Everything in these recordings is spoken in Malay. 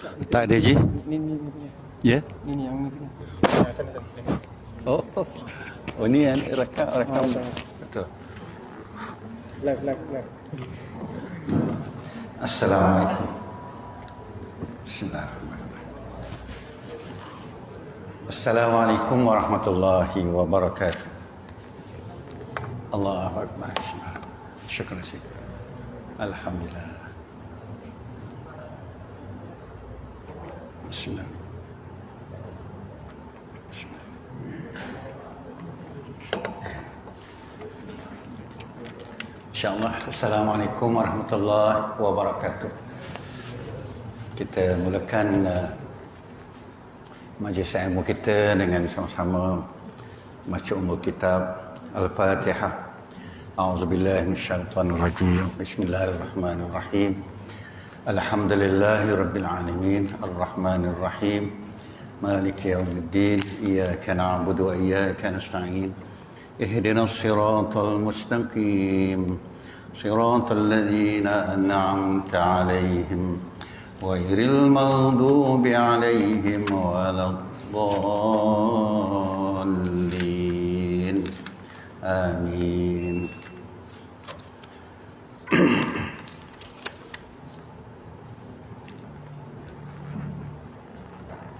Tak ada je? Ni. Ya? Ni yang ni. Sana. Oh, oh ni yang rekam. Betul. Live. Assalamualaikum. Bismillahirrahmanirrahim. Assalamualaikum warahmatullahi wabarakatuh. Allahu Akbar. Syukran. Alhamdulillah. Bismillah. InsyaAllah. Assalamualaikum warahmatullahi wabarakatuh. Kita mulakan majlis ilmu kita dengan sama-sama baca ummul kitab Al-Fatihah. A'udzubillahi minasyaitonir rajim. Bismillahirrahmanirrahim. Alhamdulillahi rabbil alamin, arrahmanir rahim, maliki yaumiddin, iyyaka na'budu wa iyyaka nasta'in. Ihdinas siratal mustaqim, siratal ladzina an'amta 'alaihim ghairil maghdubi 'alaihim waladdallin. Amin.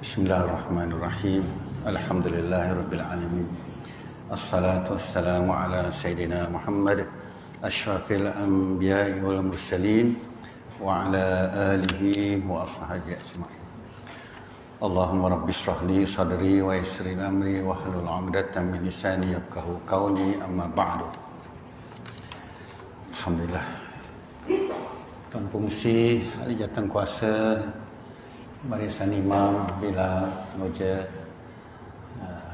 Bismillahirrahmanirrahim. Alhamdulillahirabbil alamin. Assalatu wassalamu ala sayyidina Muhammad asyrafil anbiya'i wal mursalin wa ala alihi wa ashabihi ajma'in. Allahumma rabbi shrah li sadri wa yassir li amri wa hlul 'uqdatam min lisani yafqahu qawli, amma ba'du. Alhamdulillah. Tuan Pengusi, Ahli Jawatan Kuasa, barisan imam, bila roja,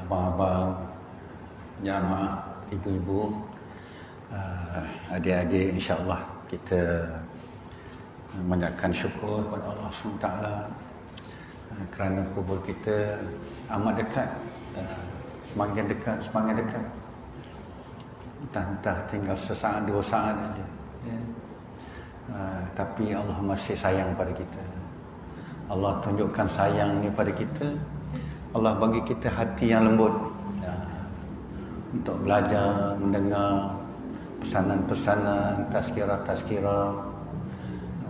abang-abang, jamaah, ibu-ibu, adik-adik, insya-Allah kita mengucapkan syukur kepada Allah SWT kerana kubur kita amat dekat, semakin dekat. Entah tinggal sesaat, 2 saat saja. Ya. Tapi Allah masih sayang pada kita. Allah tunjukkan sayang ni pada kita. Allah bagi kita hati yang lembut untuk belajar, mendengar pesanan-pesanan, tazkirah-tazkirah,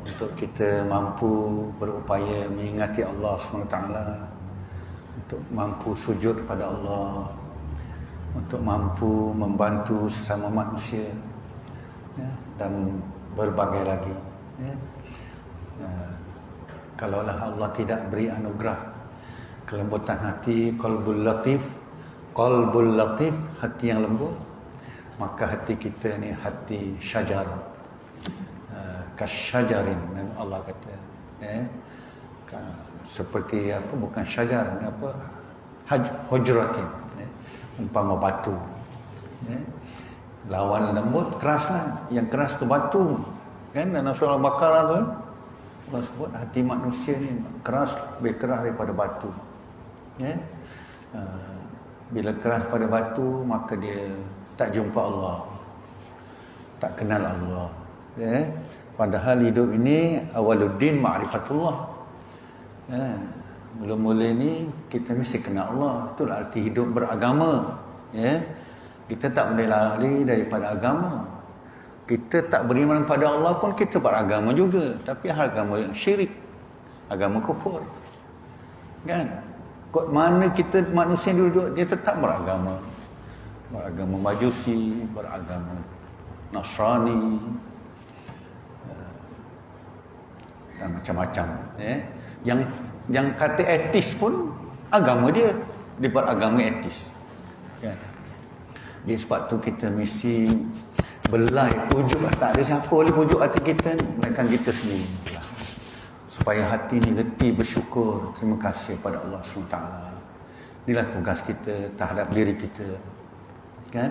untuk kita mampu berupaya mengingati Allah SWT, untuk mampu sujud kepada Allah, untuk mampu membantu sesama manusia, ya, dan berbagai lagi, ya. Kalaulah Allah tidak beri anugerah kelembutan hati, qalbul latif, hati yang lembut, maka hati kita ni hati syajar, kasyajarin, Allah kata, seperti apa, bukan syajar, apa, hujratin, umpama batu, lawan lembut keraslah, yang keras tu batu, kan, dalam surah Al-Baqarah tu Allah sebut hati manusia ni keras, lebih keras daripada batu, ya. Bila keras pada batu, maka dia tak jumpa Allah, tak kenal Allah, ya. Padahal hidup ini awaluddin ma'rifatullah, ya. Mula-mula ni kita mesti kenal Allah. Itulah arti hidup beragama, ya. Kita tak boleh lari daripada agama. Kita tak beriman pada Allah pun kita beragama juga, tapi agama syirik, agama kufur, kan. Kok mana kita manusia duduk, dia tetap beragama Majusi, beragama Nasrani, dan macam-macam, yang kata etis pun agama dia beragama etis, kan. Jadi sebab tu kita mesti belai pujuk, tak ada siapa boleh pujuk hati kita ni, melainkan kita sendiri, supaya hati ni reti bersyukur, terima kasih pada Allah SWT. Inilah tugas kita terhadap diri kita, kan.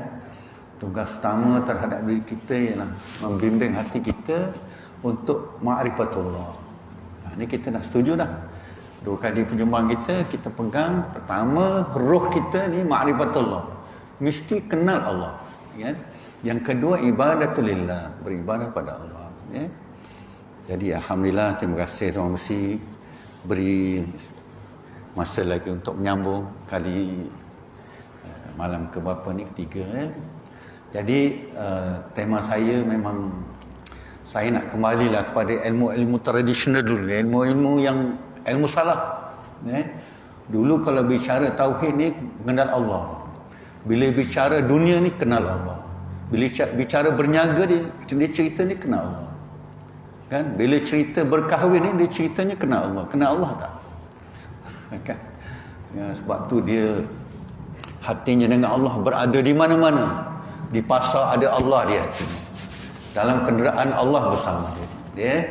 Tugas utama terhadap diri kita ialah membimbing hati kita untuk ma'rifatullah. Ini kita dah setuju dah. 2 kali perjumpaan kita pegang, pertama, roh kita ni ma'rifatullah, mesti kenal Allah, kan. Yang kedua, ibadatulillah, beribadah pada Allah, ya. Jadi alhamdulillah, terima kasih Tuan Musi beri masa lagi untuk menyambung kali malam ke berapa ni, ketiga. Jadi tema saya memang saya nak kembalilah kepada ilmu-ilmu tradisional dulu, ilmu-ilmu yang ilmu salah. Dulu kalau bicara tauhid ni kenal Allah. Bila bicara dunia ni kenal Allah. Bila bicara berniaga dia cerita ni kenal Allah. Kan? Bila cerita berkahwin ni dia ceritanya kenal Allah. Kenal Allah tak? Kan? Ya, sebab tu dia hatinya dengan Allah berada di mana-mana. Di pasar ada Allah di hatinya. Dalam kenderaan Allah bersama dia.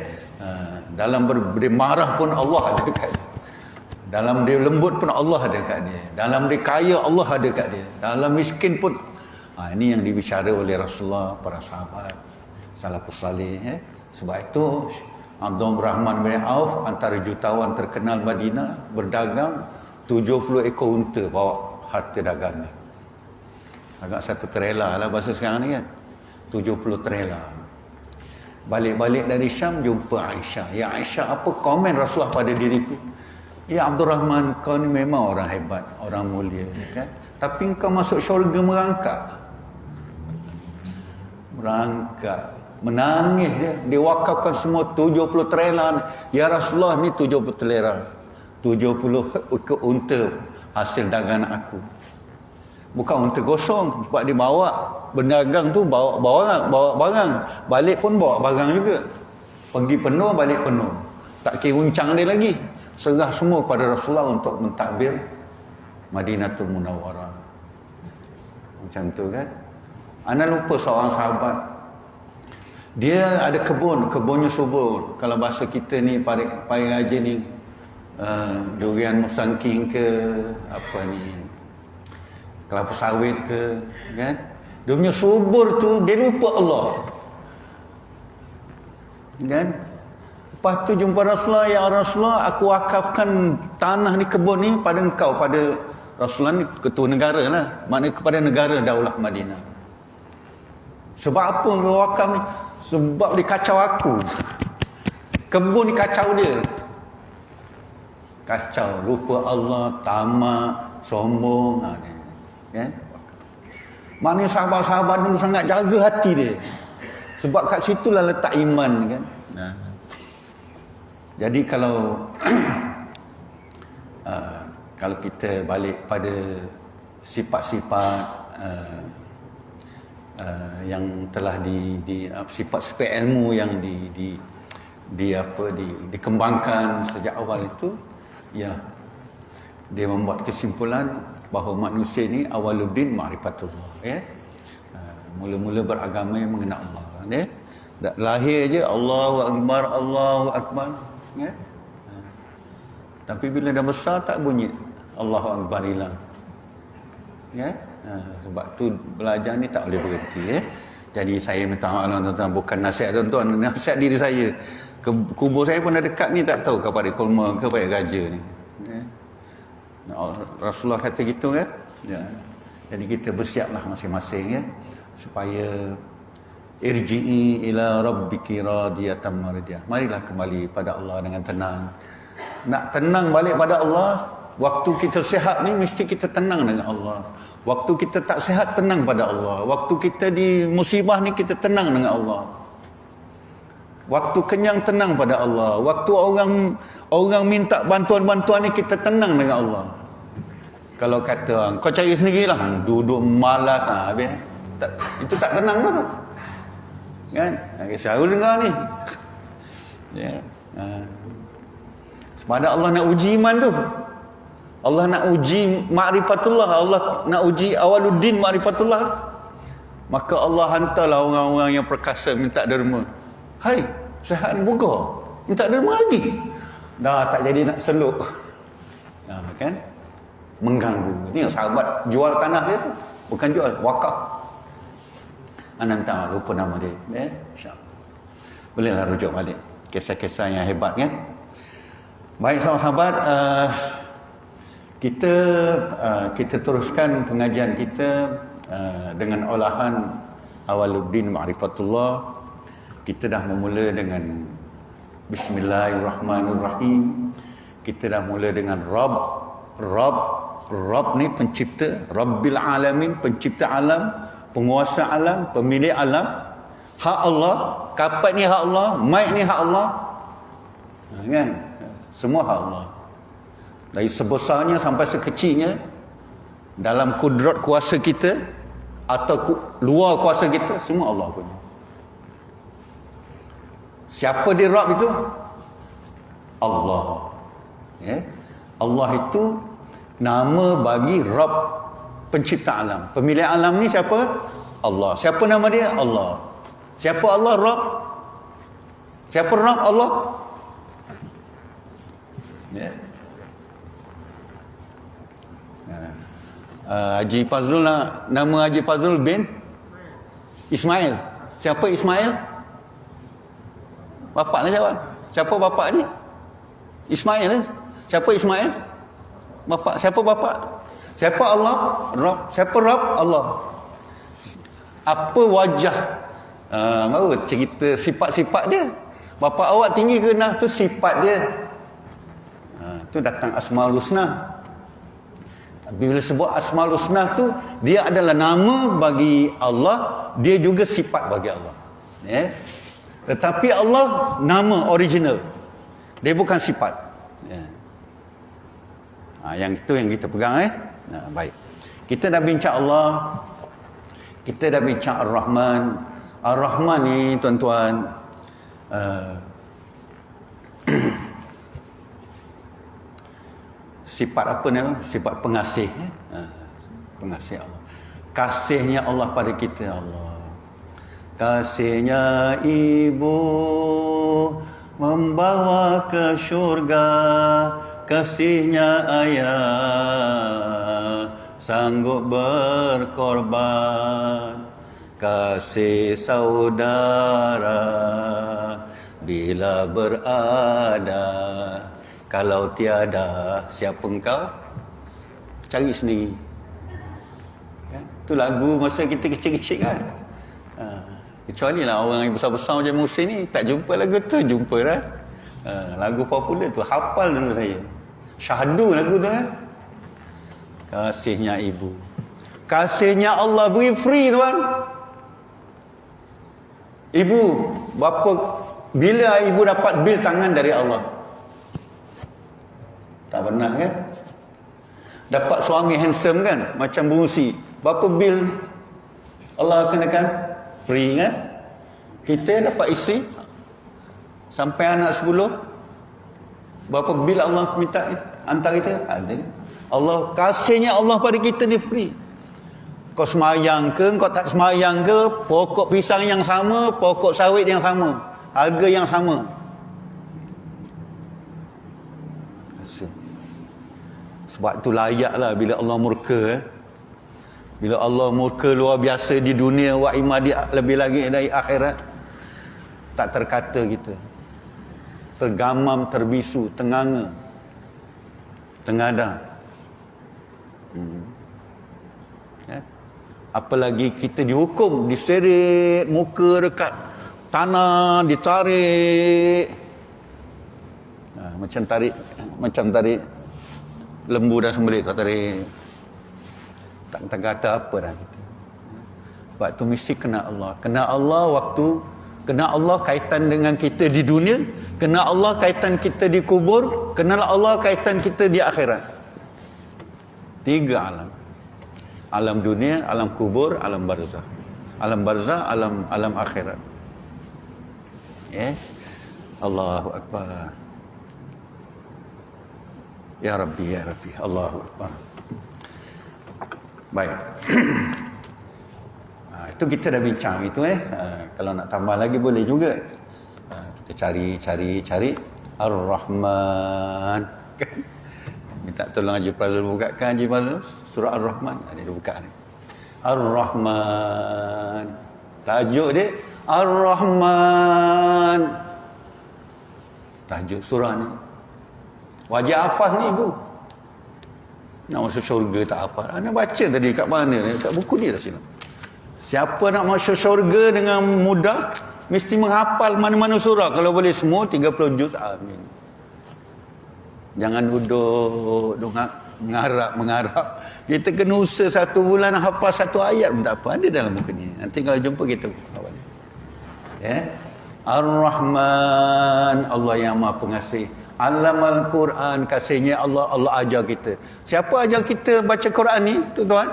Dalam dia marah pun Allah ada kat dia. Dalam dia lembut pun Allah ada kat dia. Dalam dia kaya Allah ada kat dia. Dalam miskin pun. Ini yang dibicara oleh Rasulullah, para sahabat, salafus salih. Sebab itu Abdurrahman bin Auf antara jutawan terkenal Madinah berdagang 70 ekor unta bawa harta dagangan. Agak satu trailer lah bahasa sekarang ni kan. 70 trailer. Balik-balik dari Syam jumpa Aisyah. Ya Aisyah, apa komen Rasulullah pada diriku? Ya Abdurrahman, kau ni memang orang hebat, orang mulia kan. Tapi kau masuk syurga merangkak, menangis dia wakafkan semua 70 trailer. Ya Rasulullah, ni 70 trailer, 70 ekor unta hasil dagangan aku. Bukan unta kosong, sebab dia bawa berdagang tu, bawa barang, balik pun bawa barang juga. Pergi penuh, balik penuh, tak kira uncang dia lagi. Serah semua pada Rasulullah untuk mentadbir Madinatul Munawwarah. Macam tu kan. Ana lupa seorang sahabat, dia ada kebunnya subur. Kalau bahasa kita ni Pari Raja ni durian musangking ke apa ni, kelapa sawit ke kan. Dia punya subur tu dia lupa Allah kan. Lepas tu jumpa Rasulullah, ya Rasulullah, aku wakafkan tanah ni, kebun ni pada engkau, pada Rasulullah ni ketua negara lah, maknanya kepada negara Daulah Madinah. Sebab apa kau wakaf ni? Sebab dia kacau aku. Kebun ni kacau dia. Kacau, lupa Allah, tamak, sombong. Kan? Maknanya sahabat-sahabat dulu sangat jaga hati dia. Sebab kat situlah letak iman kan. Jadi kalau kalau kita balik pada sifat-sifat yang telah sifat-sifat ilmu yang dikembangkan sejak awal itu, ya, dia membuat kesimpulan bahawa manusia ini awaluddin ma'rifatullah, ya. Mula-mula beragama yang mengenal Allah, ya. Lahir je Allahu Akbar, ya. Tapi bila dah besar tak bunyi Allahu Akbar hilang, ya. Sebab tu belajar ni tak boleh berhenti, ya. Jadi saya minta maaf tuan-tuan, bukan nasihat tuan-tuan, nasihat diri saya. Kubur saya pun dah dekat ni, tak tahu kepada kurma ke pada raja ni, ya. Rasulullah kata gitu kan, ya. Jadi kita bersiaplah masing-masing, ya, supaya irji'i ila rabbiki radiyatan mardiyah. Marilah kembali pada Allah dengan tenang. Nak tenang balik pada Allah, waktu kita sihat ni mesti kita tenang dengan Allah. Waktu kita tak sihat, tenang pada Allah. Waktu kita di musibah ni, kita tenang dengan Allah. Waktu kenyang, tenang pada Allah. Waktu orang minta bantuan-bantuan ni, kita tenang dengan Allah. Kalau kata orang, kau cari sendirilah, duduk malas, habis. Itu tak tenang tu. Kan? Saya dengar ni. Ya. Sebab Allah nak uji iman tu. Allah nak uji ma'rifatullah, Allah nak uji awaluddin ma'rifatullah. Maka Allah hantarlah orang-orang yang perkasa minta derma. Hai, sihat buka, minta derma lagi. Dah tak jadi nak seluk. Kan? Mengganggu. Ni sahabat jual tanah dia tu. Bukan jual, wakaf. Ananta, lupa nama dia. InsyaAllah. Bolehlah rujuk balik kisah-kisah yang hebat kan. Baik sahabat-sahabat, kita teruskan pengajian kita dengan olahan awaluddin ma'rifatullah. Kita dah memula dengan Bismillahirrahmanirrahim. Kita dah mula dengan Rabb ni pencipta, Rabbil Alamin, pencipta alam, penguasa alam, pemilik alam. Hak Allah, kapat ni hak Allah, mic ni hak Allah. Kan? Semua hak Allah. Dari sebesarnya sampai sekecilnya, dalam kudrat kuasa kita atau luar kuasa kita, semua Allah punya. Siapa dia Rabb itu? Allah. Allah itu nama bagi Rabb, pencipta alam. Pemilik alam ni siapa? Allah. Siapa nama dia? Allah. Siapa Allah? Rabb. Siapa Rabb? Allah. Haji Fazrul, nama Haji Fazrul bin Ismail. Siapa Ismail? Bapak lah jawab. Siapa bapak ni? Ismail. Siapa Ismail? Bapak. Siapa bapak? Siapa Allah? Rabb. Siapa Rabb? Allah. Apa wajah cerita sifat-sifat dia? Bapa awak tinggi ke rendah, tu sifat dia. Tu datang Asmaul Husna. Bila sebut Asmaul Husna tu, dia adalah nama bagi Allah, dia juga sifat bagi Allah. Tetapi Allah nama original. Dia bukan sifat. Yang itu yang kita pegang. Baik. Kita dah bincang Allah. Kita dah bincang Ar-Rahman. Ar-Rahman ni tuan-tuan, sifat apa ni? Sifat pengasih. Pengasih Allah. Kasihnya Allah pada kita, Allah. Kasihnya ibu membawa ke syurga, kasihnya ayah sanggup berkorban, kasih saudara bila berada, kalau tiada siapa engkau? Cari sendiri. Itu lagu masa kita kecil-kecil kan. Kecuali lah orang yang besar-besar macam Musin ni tak jumpa lagu tu, jumpa lah. Lagu popular tu hafal dulu saya. Syahdu lagu tu kan. Kasihnya ibu, kasihnya Allah beri free tuan. Ibu, bapa, bila ibu dapat bil tangan dari Allah? Tak pernah kan? Dapat suami handsome kan, macam Busi, berapa bil Allah kenakan? Free kan? Kita dapat isteri sampai anak 10, berapa bil Allah minta hantar kita? Ada. Allah, kasihnya Allah pada kita ni free. Kau semayang ke, kau tak semayang ke, pokok pisang yang sama, pokok sawit yang sama, harga yang sama. Sebab tu layaklah bila Allah murka. Bila Allah murka luar biasa di dunia, wa imadi lebih lagi dari akhirat, tak terkata kita. Tergamam, terbisu, tenganga, tengadang. Apalagi kita dihukum, diseret muka dekat tanah, ditarik. Macam tarik lembu dah sembelih, tak tarik. Tak kata apa dah kita. Sebab tu mesti kena Allah. Kena Allah kaitan dengan kita di dunia, kena Allah kaitan kita di kubur, kena Allah kaitan kita di akhirat. 3 alam. Alam dunia, alam kubur, alam barzah. Alam barzah, alam akhirat. Allahu Akbar. Ya Rabbi, ya Rabbi. Allahu Akbar. Baik. Itu kita dah bincang itu. Kalau nak tambah lagi boleh juga. Kita cari Ar-Rahman. Minta tolong Haji Fazrul bukakan Haji Fazrul surah Ar-Rahman. Dia buka ni. Ar-Rahman. Tajuk dia Ar-Rahman. Tajuk surah ni. Wajib hafaz ni ibu. Nak masuk syurga tak hafaz. Anda baca tadi kat mana? Kat buku ni tak silap. Siapa nak masuk syurga dengan mudah, mesti menghafal mana-mana surah. Kalau boleh semua 30 juz. Amin. Jangan duduk mengarap. Kita kena usaha 1 bulan hafal 1 ayat pun tak apa. Ada dalam buku ni. Nanti kalau jumpa kita hafal. Ya. Ar-Rahman, Allah yang Maha Pengasih. Allamal Quran, kasihnya Allah ajar kita. Siapa ajar kita baca Quran ni, tuan-tuan?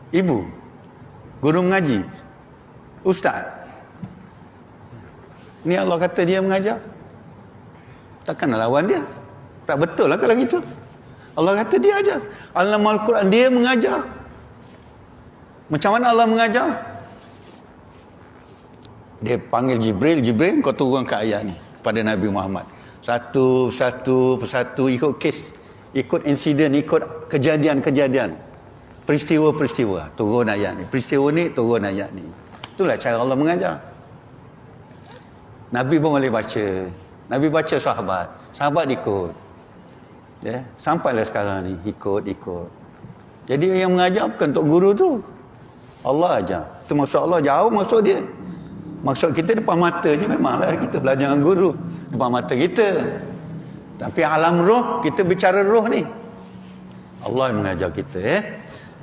Ibu, guru mengaji, ustaz. Ni Allah kata dia mengajar. Takkan nak lawan dia? Tak betul lah kalau gitu. Allah kata dia ajar. Allamal Quran, dia mengajar. Macam mana Allah mengajar? Dia panggil Jibril, kau turunkan ayat ni pada Nabi Muhammad. Satu persatu ikut kes, ikut insiden, ikut kejadian-kejadian, peristiwa-peristiwa, turun ayat ni. Peristiwa ni turun ayat ni. Itulah cara Allah mengajar. Nabi pun boleh baca. Nabi baca sahabat ikut. Ya, sampailah sekarang ni ikut. Jadi yang mengajar bukan untuk guru tu. Allah ajar. Itu maksud Allah, jauh maksud dia. Maksud kita depan mata je, memanglah kita belajar dengan guru depan mata kita. Tapi alam roh, kita bicara roh ni. Allah yang mengajar kita.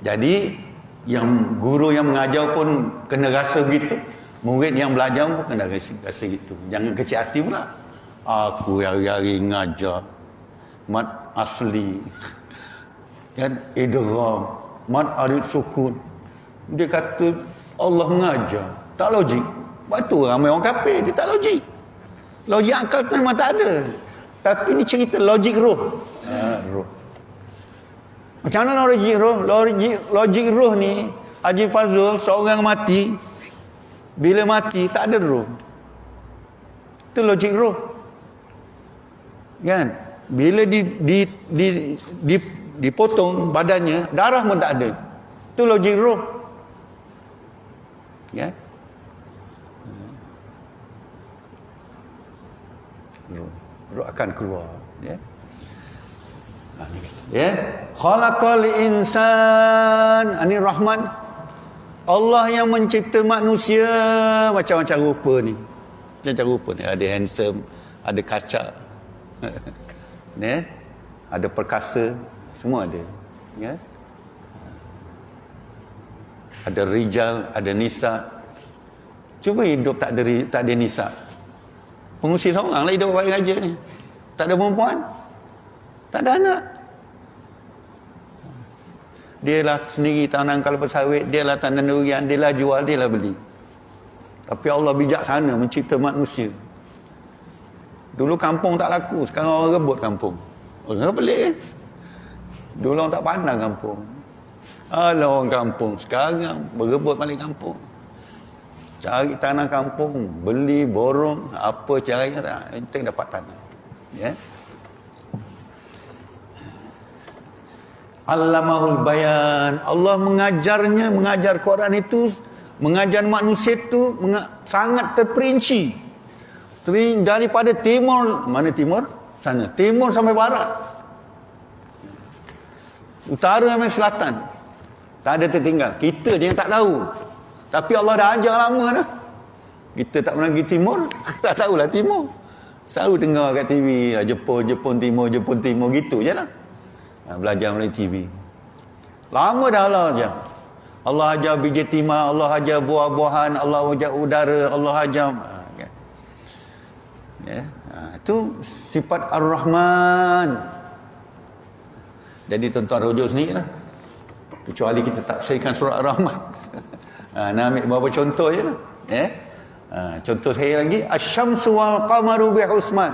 Jadi yang guru yang mengajar pun kena rasa begitu. Murid yang belajar pun kena rasa gitu. Jangan kecil hati pula. Aku hari-hari ngajar mat asli, kan, idgham, mat arif sukun. Dia kata Allah mengajar. Tak logik. Batu ramai orang kafir, dia tak logik. Logik akal tu memang tak ada. Tapi ni cerita logik roh. Roh. Macam mana logik roh? Logik roh ni, Haji Fazul seorang mati, bila mati tak ada roh. Itu logik roh. Kan? Bila dipotong badannya, darah pun tak ada. Itu logik roh. Ya? Roh akan keluar. Ya? Ya? Khalaqal insan. Ini Rahman. Allah yang mencipta manusia macam-macam rupa ni. Macam-macam rupa ni. Ada handsome, ada kacak. Ya? Ada perkasa, semua ada. Ya? Ada rijal, ada nisa. Cuba hidup tak ada nisa. Pengusi seorang lah hidup baik raja ni. Tak ada perempuan, tak ada anak. Dia lah sendiri tanam kalapa sawit, dia lah tanam durian, dia lah jual, dia lah beli. Tapi Allah bijaksana mencipta manusia. Dulu kampung tak laku, sekarang orang rebut kampung. Orang pelik kan? Dulu orang tak pandang kampung. Alah orang kampung, sekarang berebut balik kampung. Cari tanah kampung, beli, borong, apa caranya tak, penting dapat tanah. Ya. Allamahul bayan. Allah mengajarnya, mengajar Quran itu, mengajar manusia itu sangat terperinci. Daripada timur, mana timur? Sana. Timur sampai barat. Utara sampai selatan. Tak ada tertinggal. Kita je yang tak tahu. Tapi Allah dah ajar lama dah. Kita tak pernah pergi timur, tak tahulah timur. Selalu dengar kat TV, Jepun timur gitu je lah. Belajar melalui TV. Lama dah Allah ajar. Allah ajar biji timah, Allah ajar buah-buahan, Allah ajar udara, Allah ajar. Ya, itu sifat Ar-Rahman. Jadi tuan-tuan rujuk sendiri lah. Kecuali kita tafsirkan surah Ar-Rahman. Nak ambil beberapa contoh je lah. Contoh saya lagi, Asy-Syamsu wal Qamaru bi husman.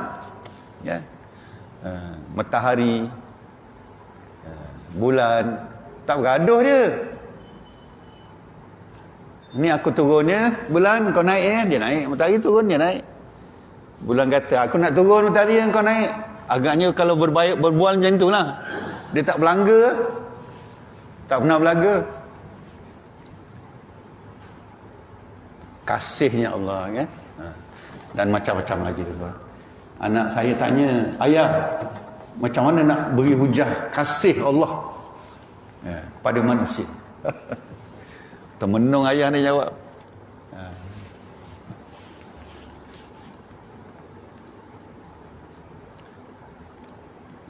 Ya. Matahari, bulan tak bergaduh dia. Ni aku turunnya, bulan kau naik dia naik, matahari turun dia naik. Bulan kata aku nak turun matahari kau naik. Agaknya kalau berbual macam itulah. Dia tak berlangga. Tak pernah berlangga. Kasihnya Allah kan. Dan macam-macam lagi tu. Anak saya tanya, ayah, macam mana nak beri hujah kasih Allah kepada manusia? Termenung ayah ni jawab.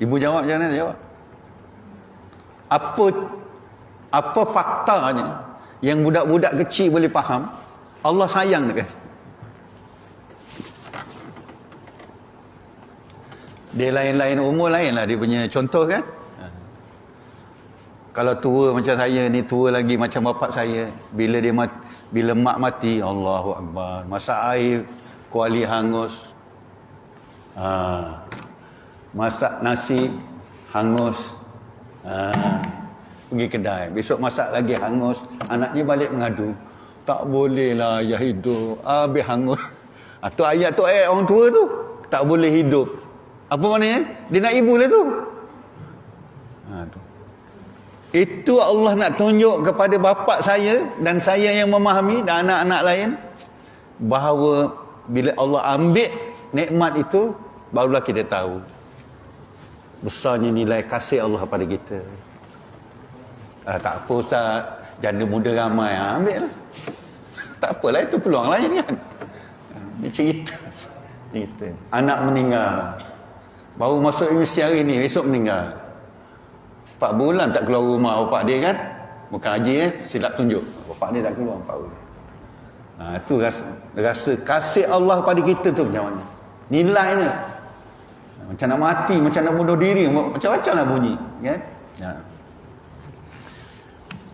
Ibu jawab, jangan jawab. Apa faktanya yang budak-budak kecil boleh faham? Allah sayang dekat. Dia lain-lain umur lain lah dia punya contoh kan. Kalau tua macam saya ni, tua lagi macam bapak saya, bila mak mati, Allahu Akbar, masak air kuali hangus, masak nasi hangus, pergi kedai, besok masak lagi hangus, anaknya balik mengadu, tak boleh lah ayah hidup habis hangus. Tu ayat orang tua tu, tak boleh hidup. Apa maknanya? Dia nak ibu lah tu. Tu. Itu Allah nak tunjuk kepada bapa saya dan saya yang memahami dan anak-anak lain bahawa bila Allah ambil nikmat itu, barulah kita tahu besarnya nilai kasih Allah pada kita. Tak apa Ustaz, janda muda ramai, ambil lah. Tak apalah, itu peluang lain kan. Ini cerita. Anak meninggal, baru masuk universiti hari ni, esok meninggal. 4 bulan tak keluar rumah bapak dia kan. Bukan haji silap tunjuk. Bapak dia tak keluar 4 bulan. Itu rasa kasih Allah pada kita tu macam mana. Nilainya. Macam nak mati, macam nak bunuh diri, macam-macam lah bunyi. Kan?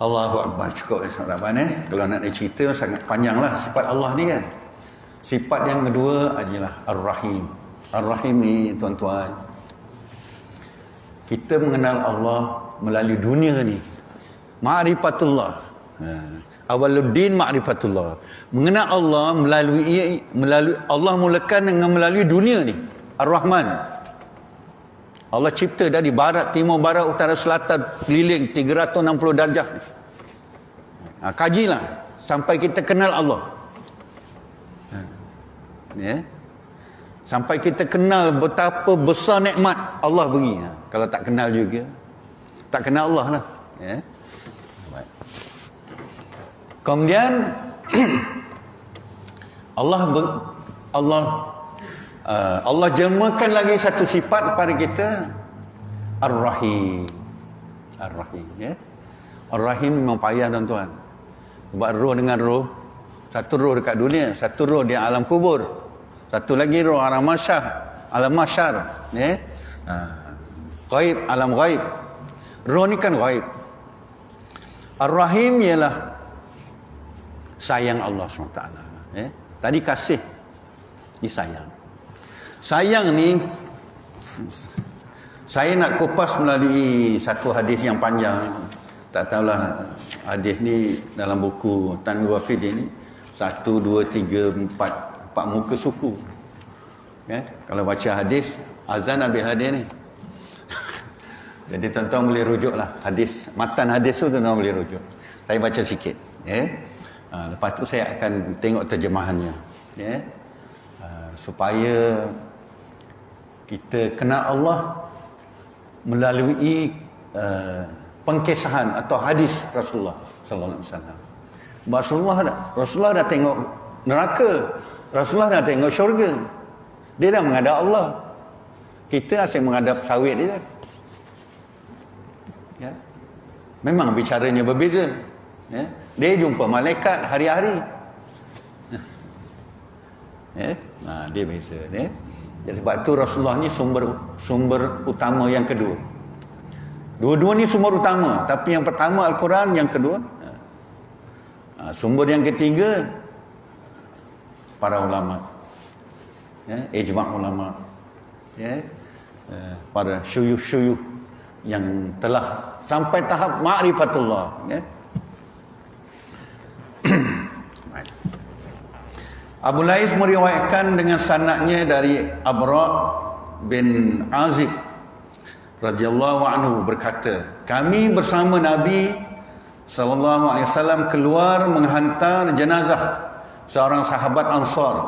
Allahu Akbar. Cukup kalau nak cerita sangat panjang lah sifat Allah ni kan. Sifat yang kedua adalah Ar-Rahim. Ar-Rahim ni tuan-tuan, kita mengenal Allah melalui dunia ni. Ma'rifatullah. Awaluddin ma'rifatullah. Mengenal Allah melalui Allah mulakan dengan melalui dunia ni. Ar-Rahman. Allah cipta dari barat, timur, barat, utara, selatan, keliling 360 darjah. Kajilah sampai kita kenal Allah. Sampai kita kenal betapa besar nikmat Allah beri. Kalau tak kenal juga, tak kenal Allah lah. Kemudian Allah jemakan lagi satu sifat kepada kita, Ar-Rahim. Ar-Rahim, Ar-Rahim memang payah tuan-tuan. Sebab roh dengan roh, satu roh dekat dunia, satu roh di alam kubur, satu lagi roh alam mahsyar, ghaib, alam ghaib. Roh ni kan ghaib. Ar-Rahim ialah sayang Allah SWT. Tadi kasih, ni sayang. Sayang ni saya nak kupas melalui satu hadis yang panjang. Tak tahulah hadis ni dalam buku Tanwir Wafid ni 1, 2, 3, 4 muka suku. Kalau baca hadis azan habis hadis ni. Jadi tuan-tuan boleh rujuk lah hadis, matan hadis tu tuan-tuan boleh rujuk. Saya baca sikit. Lepas tu saya akan tengok terjemahannya. Supaya kita kenal Allah melalui pengkisahan atau hadis Rasulullah sallallahu alaihi wasallam. Rasulullah dah tengok neraka, Rasulullah dah tengok syurga. Dia dah menghadap Allah. Kita asyik menghadap sawit dia. Memang bicaranya berbeza. Dia jumpa malaikat hari-hari. Dia beza. Jadi sebab tu Rasulullah ni sumber utama yang kedua. Dua-dua ni sumber utama, tapi yang pertama Al-Quran, yang kedua sumber yang ketiga para ulama, ijma' ulama, para syuyuh-syuyuh yang telah sampai tahap ma'rifatullah. Abu Lais meriwayatkan dengan sanadnya dari Abra bin Azib radhiyallahu anhu berkata, kami bersama Nabi sallallahu alaihi wasallam keluar menghantar jenazah seorang sahabat Ansar.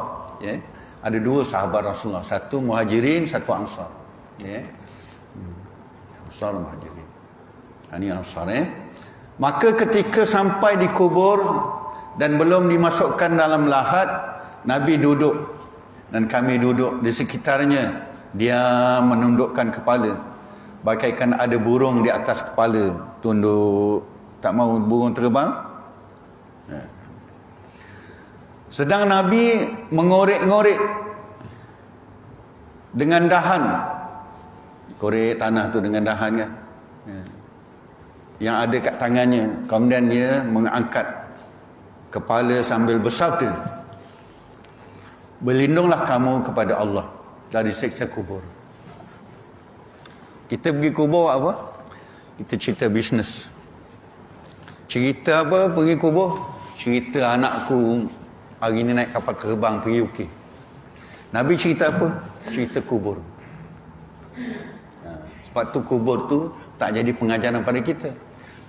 Ada dua sahabat Rasulullah, satu Muhajirin, satu Ansar. Ansar Muhajirin. Ini Ansar. Maka ketika sampai di kubur dan belum dimasukkan dalam lahat, Nabi duduk dan kami duduk di sekitarnya. Dia menundukkan kepala bagaikan ada burung di atas kepala, tunduk, tak mau burung terbang. Sedang Nabi mengorek-ngorek dengan dahan, korek tanah tu dengan dahan kan, yang ada kat tangannya. Kemudian dia mengangkat kepala sambil bersabda, berlindunglah kamu kepada Allah dari siksa kubur. Kita pergi kubur buat apa? Kita cerita bisnes. Cerita apa pergi kubur? Cerita anakku hari ni naik kapal terbang pergi UK. Nabi cerita apa? Cerita kubur. Sebab tu kubur tu tak jadi pengajaran pada kita.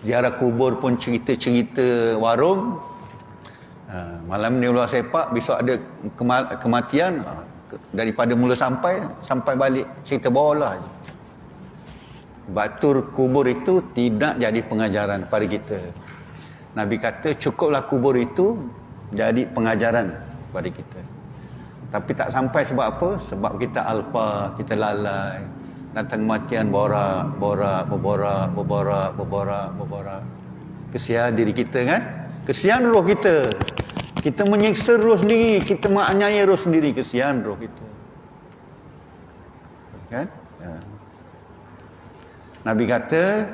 Ziarah kubur pun cerita-cerita warung. Malam ni ular sepak, besok ada kematian. Daripada mula sampai balik cerita bola je. Batur kubur itu tidak jadi pengajaran pada kita. Nabi kata cukuplah kubur itu jadi pengajaran pada kita. Tapi tak sampai sebab apa? Sebab kita alpa, kita lalai. Datang kematian borak. Kesian diri kita kan? Kesian roh kita. Kita menyiksa roh sendiri, kita menganiaya roh sendiri, kesian roh kita. Kan? Ya. Nabi kata,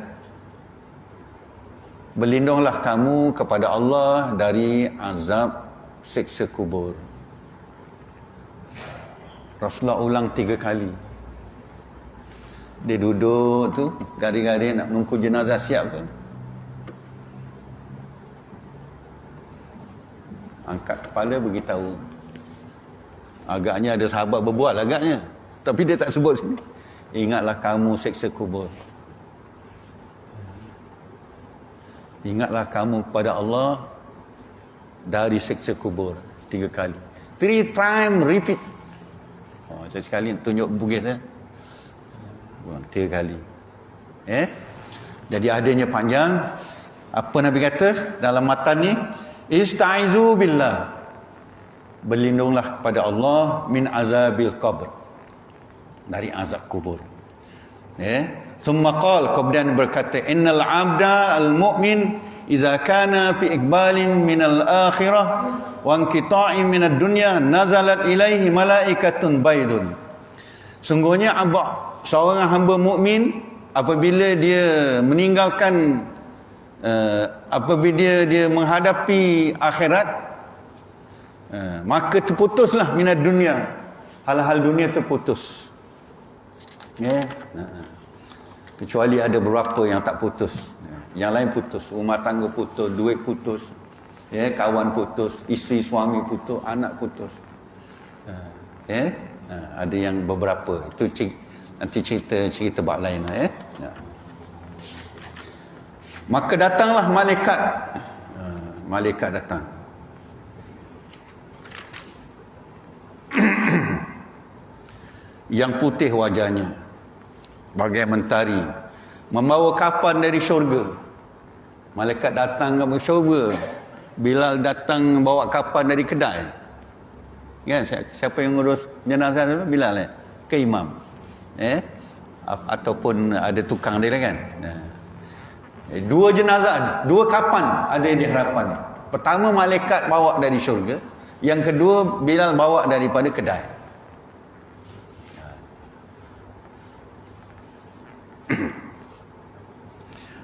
berlindunglah kamu kepada Allah dari azab siksa kubur. Rasulullah ulang 3 kali. Dia duduk tu, garing-garing nak menunggu jenazah siap tu. Angkat kepala beritahu. Agaknya ada sahabat berbual agaknya. Tapi dia tak sebut sini. Ingatlah kamu siksa kubur. Ingatlah kamu kepada Allah dari siksa kubur 3 kali. 3 times repeat. Saya sekali tunjuk bugis ya. 3 kali. Jadi adanya panjang. Apa Nabi kata dalam matan ni? Istaizu billah. Berlindunglah kepada Allah min azabil qabr. Dari azab kubur. Thumma qala, kemudian berkata, innal abda al-mu'min idza kana fi iqbalin min al-akhirah wa inqita'in min ad-dunya nazalat ilaihi malaikatun baydun. Sungguhnya seorang hamba mukmin apabila dia meninggalkan apabila dia menghadapi akhirat, maka terputuslah minat dunia, hal-hal dunia terputus. Kecuali ada beberapa yang tak putus. Yang lain putus, rumah tangga putus, duit putus, kawan putus, isteri suami putus, anak putus. Ada yang beberapa. Itu nanti cerita bab lain lah. Maka datanglah malaikat. Malaikat datang. Yang putih wajahnya, bagai mentari, membawa kapan dari syurga. Malaikat datang ke syurga. Bilal datang bawa kapan dari kedai. Kan? Siapa yang ngurus jenazah dulu? Bilal ke imam. Ataupun ada tukang dia kan. 2 jenazah, 2 kapan ada di hadapan. Pertama malaikat bawa dari syurga, yang kedua Bilal bawa daripada kedai.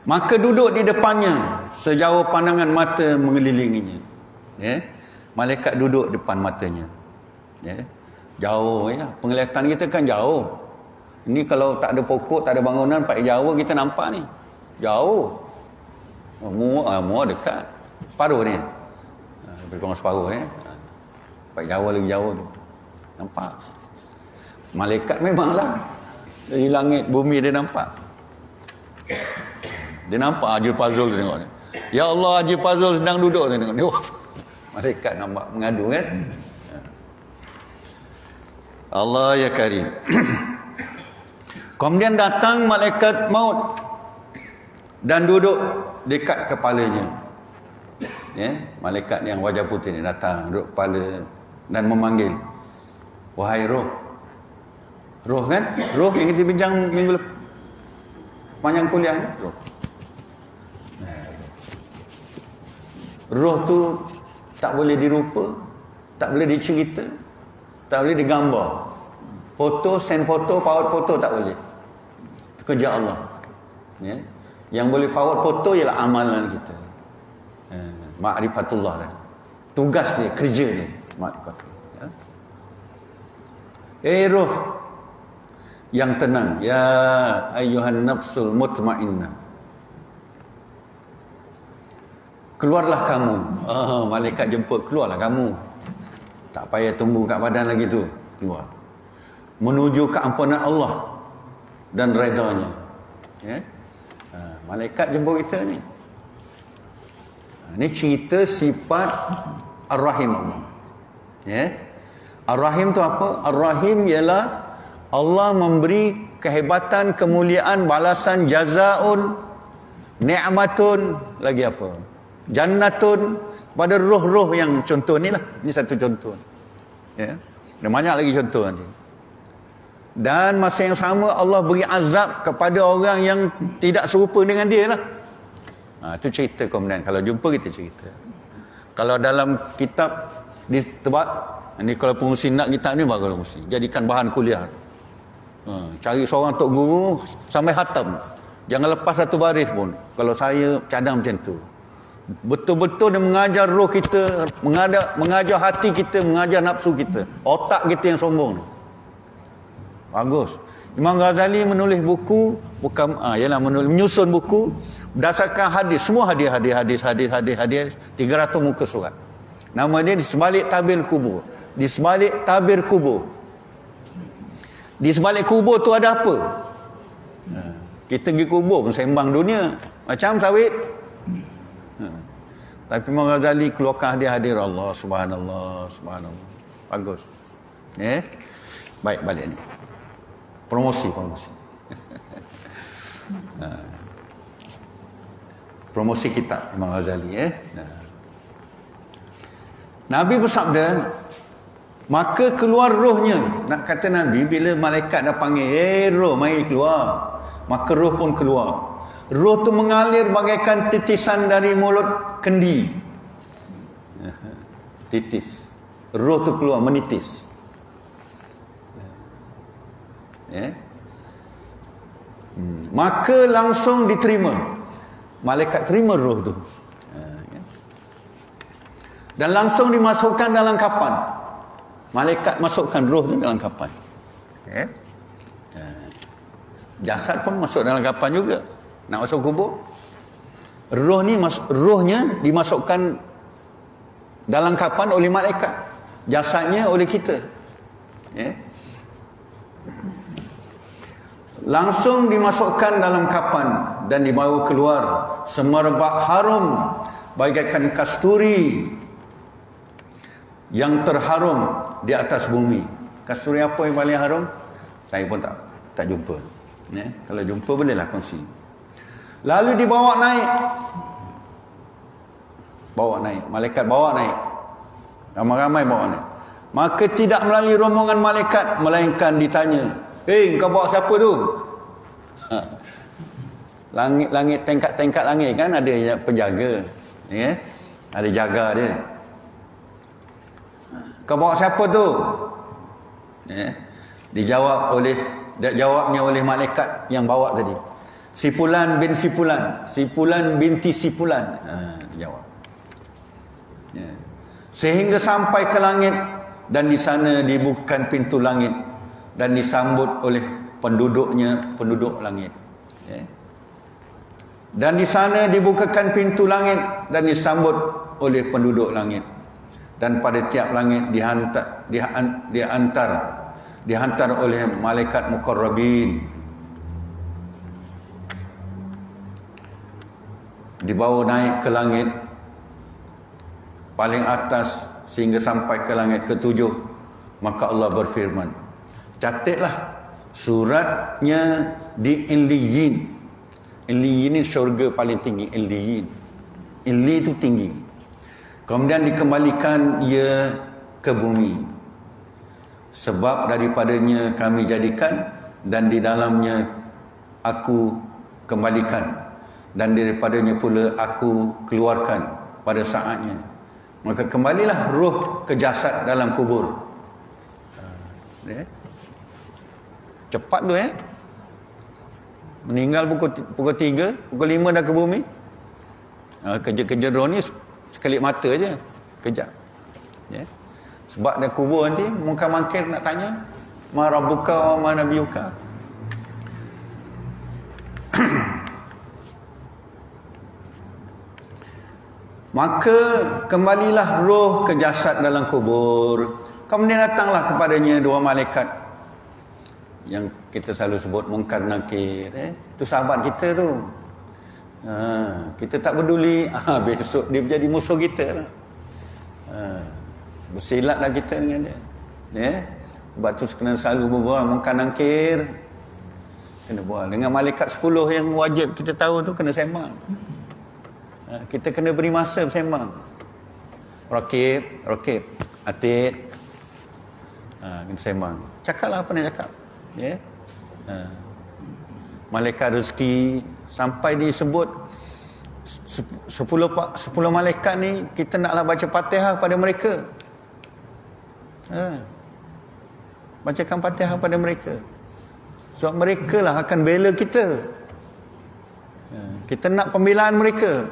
Maka duduk di depannya sejauh pandangan mata mengelilinginya. Malaikat duduk depan matanya. Jauh penglihatan kita kan jauh. Ini kalau tak ada pokok, tak ada bangunan, pakai Jawa kita nampak ni. Jauh. Mua dekat. Separuh ni. Lebih kurang separuh ni. Pakai Jawa lagi jauh tu. Nampak. Malaikat memanglah. Dari langit, bumi dia nampak. Dia nampak Haji Fazul tu tengok ni. Ya Allah, Haji Fazul sedang duduk tu tengok ni. Malaikat nampak mengadu kan. Allah ya Karim. Kemudian datang malaikat maut dan duduk dekat kepalanya. Malaikat yang wajah putih ni datang duduk kepala dan memanggil, wahai roh. Roh kan? Roh yang kita bincang minggu lepas. Panjang kuliah ni roh. Roh tu tak boleh dirupa, tak boleh dicerita, tak boleh digambar. Foto, send foto, forward foto tak boleh. Itu kerja Allah. Ya. Yang boleh forward foto ialah amalan kita. Ma'rifatullah tadi. Tugas dia, kerja dia, ma'rifatullah. Ya. Roh yang tenang, ya ayyuhan nafsul mutmainnah. Keluarlah kamu. Malaikat jemput, keluarlah kamu. Tak payah tunggu kat badan lagi tu, keluar. Menuju keampunan Allah dan redanya. Ya. Malaikat jemput kita ni. Ini cerita sifat Ar-Rahim Allah. Ya. Ar-Rahim tu apa? Ar-Rahim ialah Allah memberi kehebatan, kemuliaan, balasan, jazaun, ni'matun, lagi apa? Jannatun pada roh-roh yang contoh ni lah. Ini satu contoh. Ya. Dan banyak lagi contoh nanti. Dan masa yang sama Allah beri azab kepada orang yang tidak serupa dengan dia lah. Itu cerita kemudian. Kalau jumpa kita cerita. Kalau dalam kitab di tempat ni, kalau pengurusi nak kitab ni bagus pengurusi. Jadikan bahan kuliah. Cari seorang tok guru sampai khatam. Jangan lepas satu baris pun. Kalau saya cadang macam tu. Betul-betul dia mengajar roh kita, mengajar hati kita, mengajar nafsu kita, otak kita yang sombong. Bagus. Imam Ghazali menulis buku, bukan menyusun buku berdasarkan hadis, semua hadis 300 muka surat. Nama dia Di Sebalik Tabir Kubur. Di sebalik tabir kubur. Di sebalik kubur tu ada apa? Kita pergi kubur pun sembang dunia macam sawit. Tapi Imam Ghazali keluarkan hadir Allah, subhanallah. Bagus. Baik, balik ni. Promosi. Promosi kitab Imam Ghazali. Nabi bersabda, maka keluar rohnya. Nak kata Nabi, bila malaikat dah panggil, roh mari keluar, maka roh pun keluar. Roh tu mengalir bagaikan titisan dari mulut kendi. Titis. Roh tu keluar menitis. Maka langsung diterima. Malaikat terima roh tu. Dan langsung dimasukkan dalam kapan. Malaikat masukkan roh tu dalam kapan. Jasad pun masuk dalam kapan juga. Nak masuk kubur. Rohnya dimasukkan dalam kapan oleh malaikat. Jasadnya oleh kita. Langsung dimasukkan dalam kapan dan dibawa keluar semerbak harum bagaikan kasturi yang terharum di atas bumi. Kasturi apa yang paling harum? Saya pun tak jumpa. Kalau jumpa bolehlah kongsi. Lalu dibawa naik. Malaikat bawa naik. Ramai-ramai bawa naik. Maka tidak melalui rombongan malaikat, melainkan ditanya, kau bawa siapa tu? Langit, tingkat langit kan ada penjaga. Ada jaga dia. Kau bawa siapa tu? Jawabnya oleh malaikat yang bawa tadi. Sipulan bin Sipulan, Sipulan binti Sipulan. Jawab. Sehingga sampai ke langit, dan di sana dibukakan pintu langit dan disambut oleh penduduk langit. Dan di sana dibukakan pintu langit dan disambut oleh penduduk langit. Dan pada tiap langit dihantar oleh malaikat muqarrabin. Dibawa naik ke langit paling atas sehingga sampai ke langit ketujuh. Maka Allah berfirman, catatlah suratnya di Illiyin. Illiyin ini syurga paling tinggi. Illiyin, Illi itu tinggi. Kemudian dikembalikan ia ke bumi. Sebab daripadanya kami jadikan, dan di dalamnya kembalikan, dan daripadanya pula aku keluarkan pada saatnya. Maka kembalilah roh ke jasad dalam kubur. Cepat tu meninggal pukul 3, pukul 5 dah ke bumi. Kerja-kerja drone ni sekelip mata je, kejap. Sebab dia kubur nanti muka mangkir nak tanya, ma rabbuka wa ma nabiyuka. Maka kembalilah roh ke jasad dalam kubur. Kemudian datanglah kepadanya dua malaikat yang kita selalu sebut Munkar Nakir. Itu sahabat kita tu. Kita tak peduli, besok dia jadi musuh kita lah. Bersilatlah kita dengan dia. Sebab tu kena selalu berbual Munkar Nakir. Kena bual dengan malaikat 10 yang wajib kita tahu tu, kena sembang. Kita kena beri masa bersembang. Rakib, Atid, kena sembang. Cakaplah apa nak cakap. Malaikat rezeki, sampai disebut 10 malaikat ni, kita naklah baca Fatihah pada mereka. Bacakan Fatihah pada mereka. Sebab mereka lah akan bela kita. Kita nak pembelaan mereka.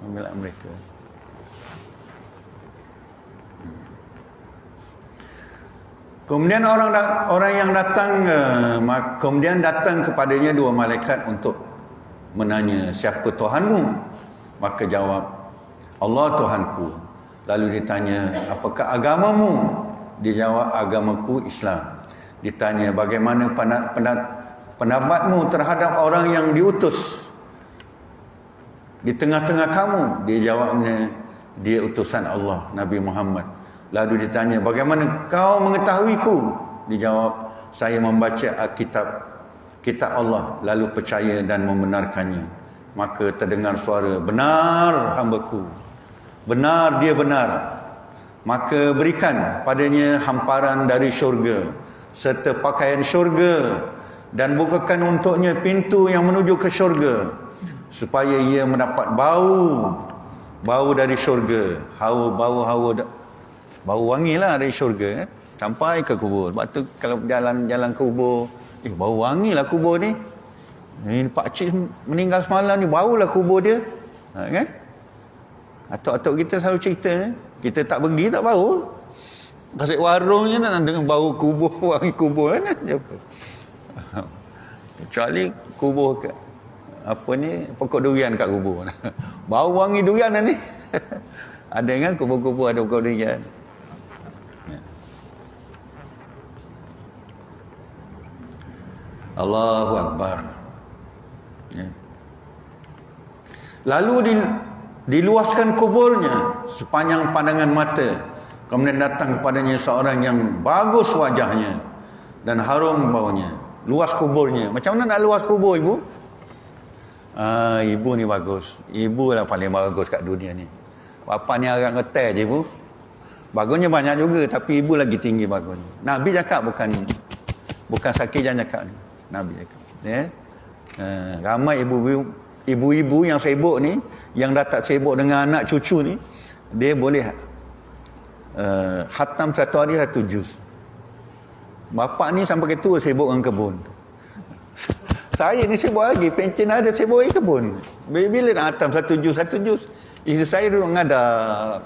Pembelaan mereka. Kemudian orang yang datang, kemudian datang kepadanya dua malaikat untuk menanya, siapa Tuhanmu? Maka jawab, Allah Tuhanku. Lalu ditanya, apakah agamamu? Dia jawab, agamaku Islam. Ditanya, bagaimana pendapatmu terhadap orang yang diutus di tengah-tengah kamu? Dia jawabnya, dia utusan Allah, Nabi Muhammad. Lalu ditanya, bagaimana kau mengetahuiku? Dia jawab, saya membaca kitab Allah, lalu percaya dan membenarkannya. Maka terdengar suara, benar hambaku, benar dia benar. Maka berikan padanya hamparan dari syurga serta pakaian syurga, dan bukakan untuknya pintu yang menuju ke syurga, supaya ia mendapat bau dari syurga, bau wangi lah dari syurga, sampai ke kubur. Sebab tu kalau jalan kubur, bau wangi lah kubur ni. Ini pakcik meninggal semalam ni, bau lah kubur dia, kan? Atuk-atuk kita selalu cerita, kita tak pergi tak bau. Kasih warung je nak dengar bau kubur, wangi kubur kan? Kecuali kubur pokok durian kat kubur. Bau wangi durian lah ni. Ada kan kubur-kubur ada pokok durian. Allahu Akbar. Lalu diluaskan kuburnya sepanjang pandangan mata. Kemudian datang kepadanya seorang yang bagus wajahnya dan harum baunya. Luas kuburnya. Macam mana nak luas kubur, ibu? Ibu ni bagus. Ibu lah paling bagus kat dunia ni. Bapa ni agak ngetel je, ibu. Bagusnya banyak juga, tapi ibu lagi tinggi bagusnya. Nabi cakap, bukan Sakir jangan cakap ni. Nabi cakap. Ramai ibu-ibu yang sibuk ni, yang dah tak sibuk dengan anak cucu ni, dia boleh khatam satu hari 1 juz. Bapak ni sampai ke tua sibuk dengan kebun. Saya ni sibuk lagi, pencen ada sibuk lagi kebun. Bila nak khatam 1 juz. Isteri saya duduk ngadap.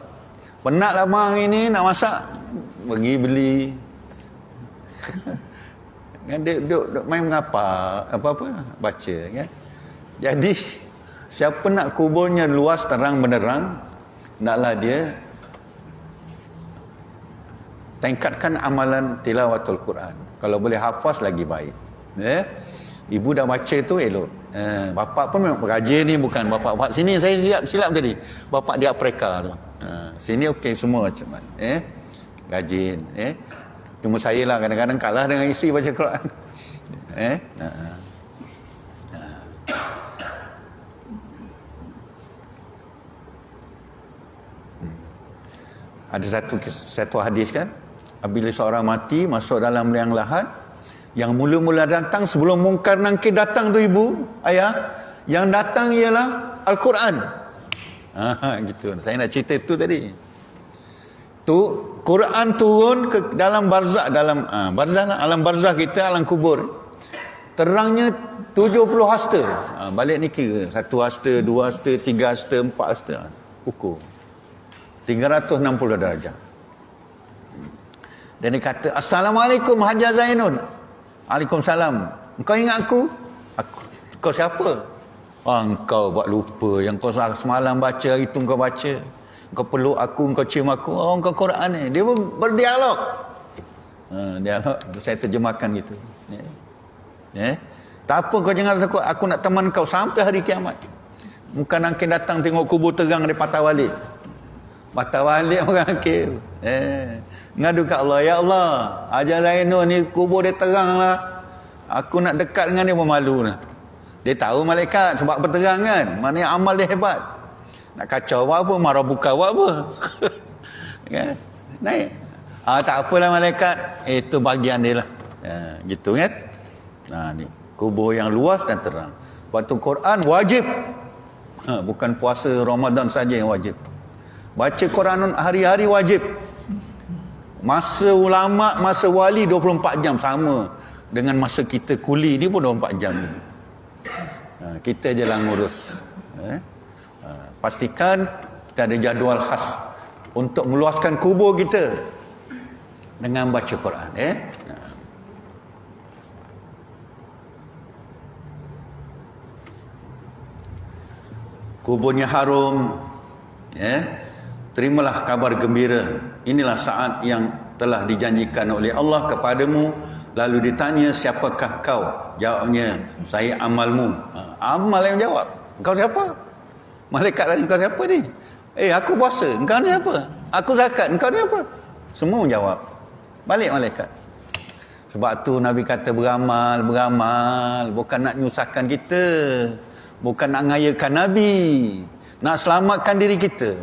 Penat lah bang ini nak masak, pergi beli. Dia duduk main mengapa, apa-apa baca kan. Jadi siapa nak kuburnya luas terang benderang, naklah dia tingkatkan amalan tilawatul Quran. Kalau boleh hafaz lagi baik. Ibu dah baca tu elok. Bapak pun memang rajin ni, bukan bapak sini saya silap tadi. Bapak dia Afrika tu. Sini okey semua macam mana. Rajin. Cuma saya lah kadang-kadang kalah dengan isteri baca Quran. Ada satu hadis kan, apabila seorang mati masuk dalam liang lahat, Yang mula-mula datang sebelum Munkar Nakir datang tu ibu, ayah, yang datang ialah Al-Quran. Gitu. Saya nak cerita tu tadi. Tu Quran turun ke dalam barzakh, dalam alam barzakh kita, alam kubur. Terangnya 70 hasta. Balik ni kira 1 hasta, 2 hasta, 3 hasta, 4 hasta. Ukur 360 darjah. Dan dia kata, Assalamualaikum Hajar Zainun. Waalaikumsalam. Engkau ingat aku? Kau siapa? Engkau buat lupa. Yang kau semalam baca, hari itu kau baca. Kau peluk aku, kau cium aku. Engkau Quran ni. Dia berdialog. Dialog. Saya terjemahkan gitu. Tak apa, kau jangan takut. Aku nak teman kau sampai hari kiamat. Bukan Nakir datang tengok kubur terang dia patah balik. Patah balik orang Nakir. Ngadu kat Allah, ya Allah, Hajar Zainun ni kubur dia terang lah. Aku nak dekat dengan dia pun malu lah. Dia tahu malaikat sebab berterang kan. Maknanya amal dia hebat. Nak kacau buat apa, marah buka buat apa. Kan? Naik. Tak apalah malaikat. Itu bagian dia lah. Gitu kan. Ni kubur yang luas dan terang. Waktu Quran wajib. Bukan puasa Ramadan saja yang wajib. Baca Quran hari-hari wajib. Masa ulama, masa wali 24 jam sama dengan masa kita kuli ni pun 24 jam. Kita je lah ngurus. Pastikan kita ada jadual khas untuk meluaskan kubur kita dengan baca Quran. Kuburnya harum. Terimalah kabar gembira. Inilah saat yang telah dijanjikan oleh Allah kepadamu. Lalu ditanya, siapakah kau? Jawabnya, saya amalmu. Amal yang jawab. Kau siapa? Malaikat tanya, kau siapa ni? Aku puasa. Engkau ni apa? Aku zakat. Engkau ni apa? Semua menjawab. Balik malaikat. Sebab tu Nabi kata beramal. Bukan nak nyusahkan kita. Bukan nak ngayakan Nabi. Nak selamatkan diri kita.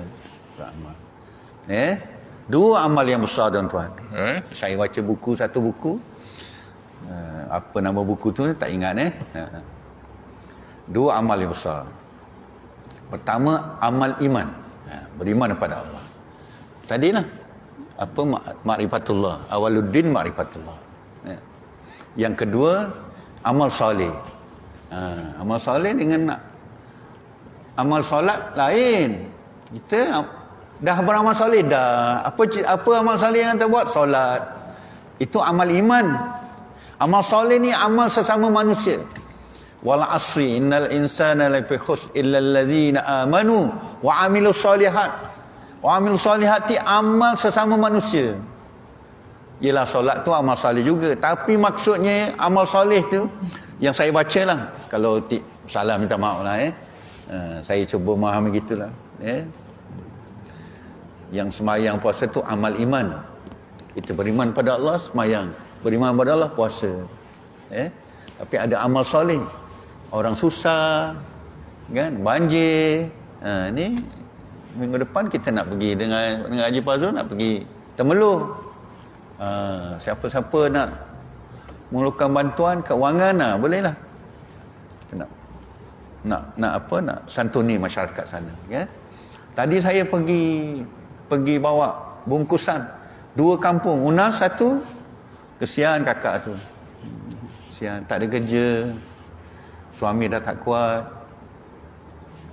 Beramal. Dua amal yang besar tuan-tuan. Saya baca buku, satu buku. Apa nama buku tu tak ingat. Dua amal yang besar. Pertama, amal iman. Beriman kepada Allah. Tadilah apa ma'rifatullah, awaluddin ma'rifatullah. Yang kedua, amal soleh. Amal soleh dengan amal solat lain. Kita dah beramal soleh dah. Apa amal soleh yang kita buat? Solat. Itu amal iman. Amal soleh ni amal sesama manusia. Wal asri innal insana lafi khusr illa allazina amanu wa amilus solihat. Wa amilus solihati amal sesama manusia. Ialah solat tu amal soleh juga. Tapi maksudnya amal soleh tu yang saya baca lah. Kalau salah minta maaf lah. Saya cuba memahami gitulah. Yang semayang puasa tu amal iman. Kita beriman pada Allah, semayang. Beriman pada Allah, puasa. Tapi ada amal soleh. Orang susah, kan, banjir. Ni minggu depan kita nak pergi dengan Haji Fazrul, nak pergi Temeloh. Siapa-siapa nak memerlukan bantuan keuangan, bolehlah. Nak santuni masyarakat sana, kan. Tadi saya pergi bawa bungkusan 2 kampung. Unas satu, kesian kakak tu. Kesian, tak ada kerja. Suami dah tak kuat.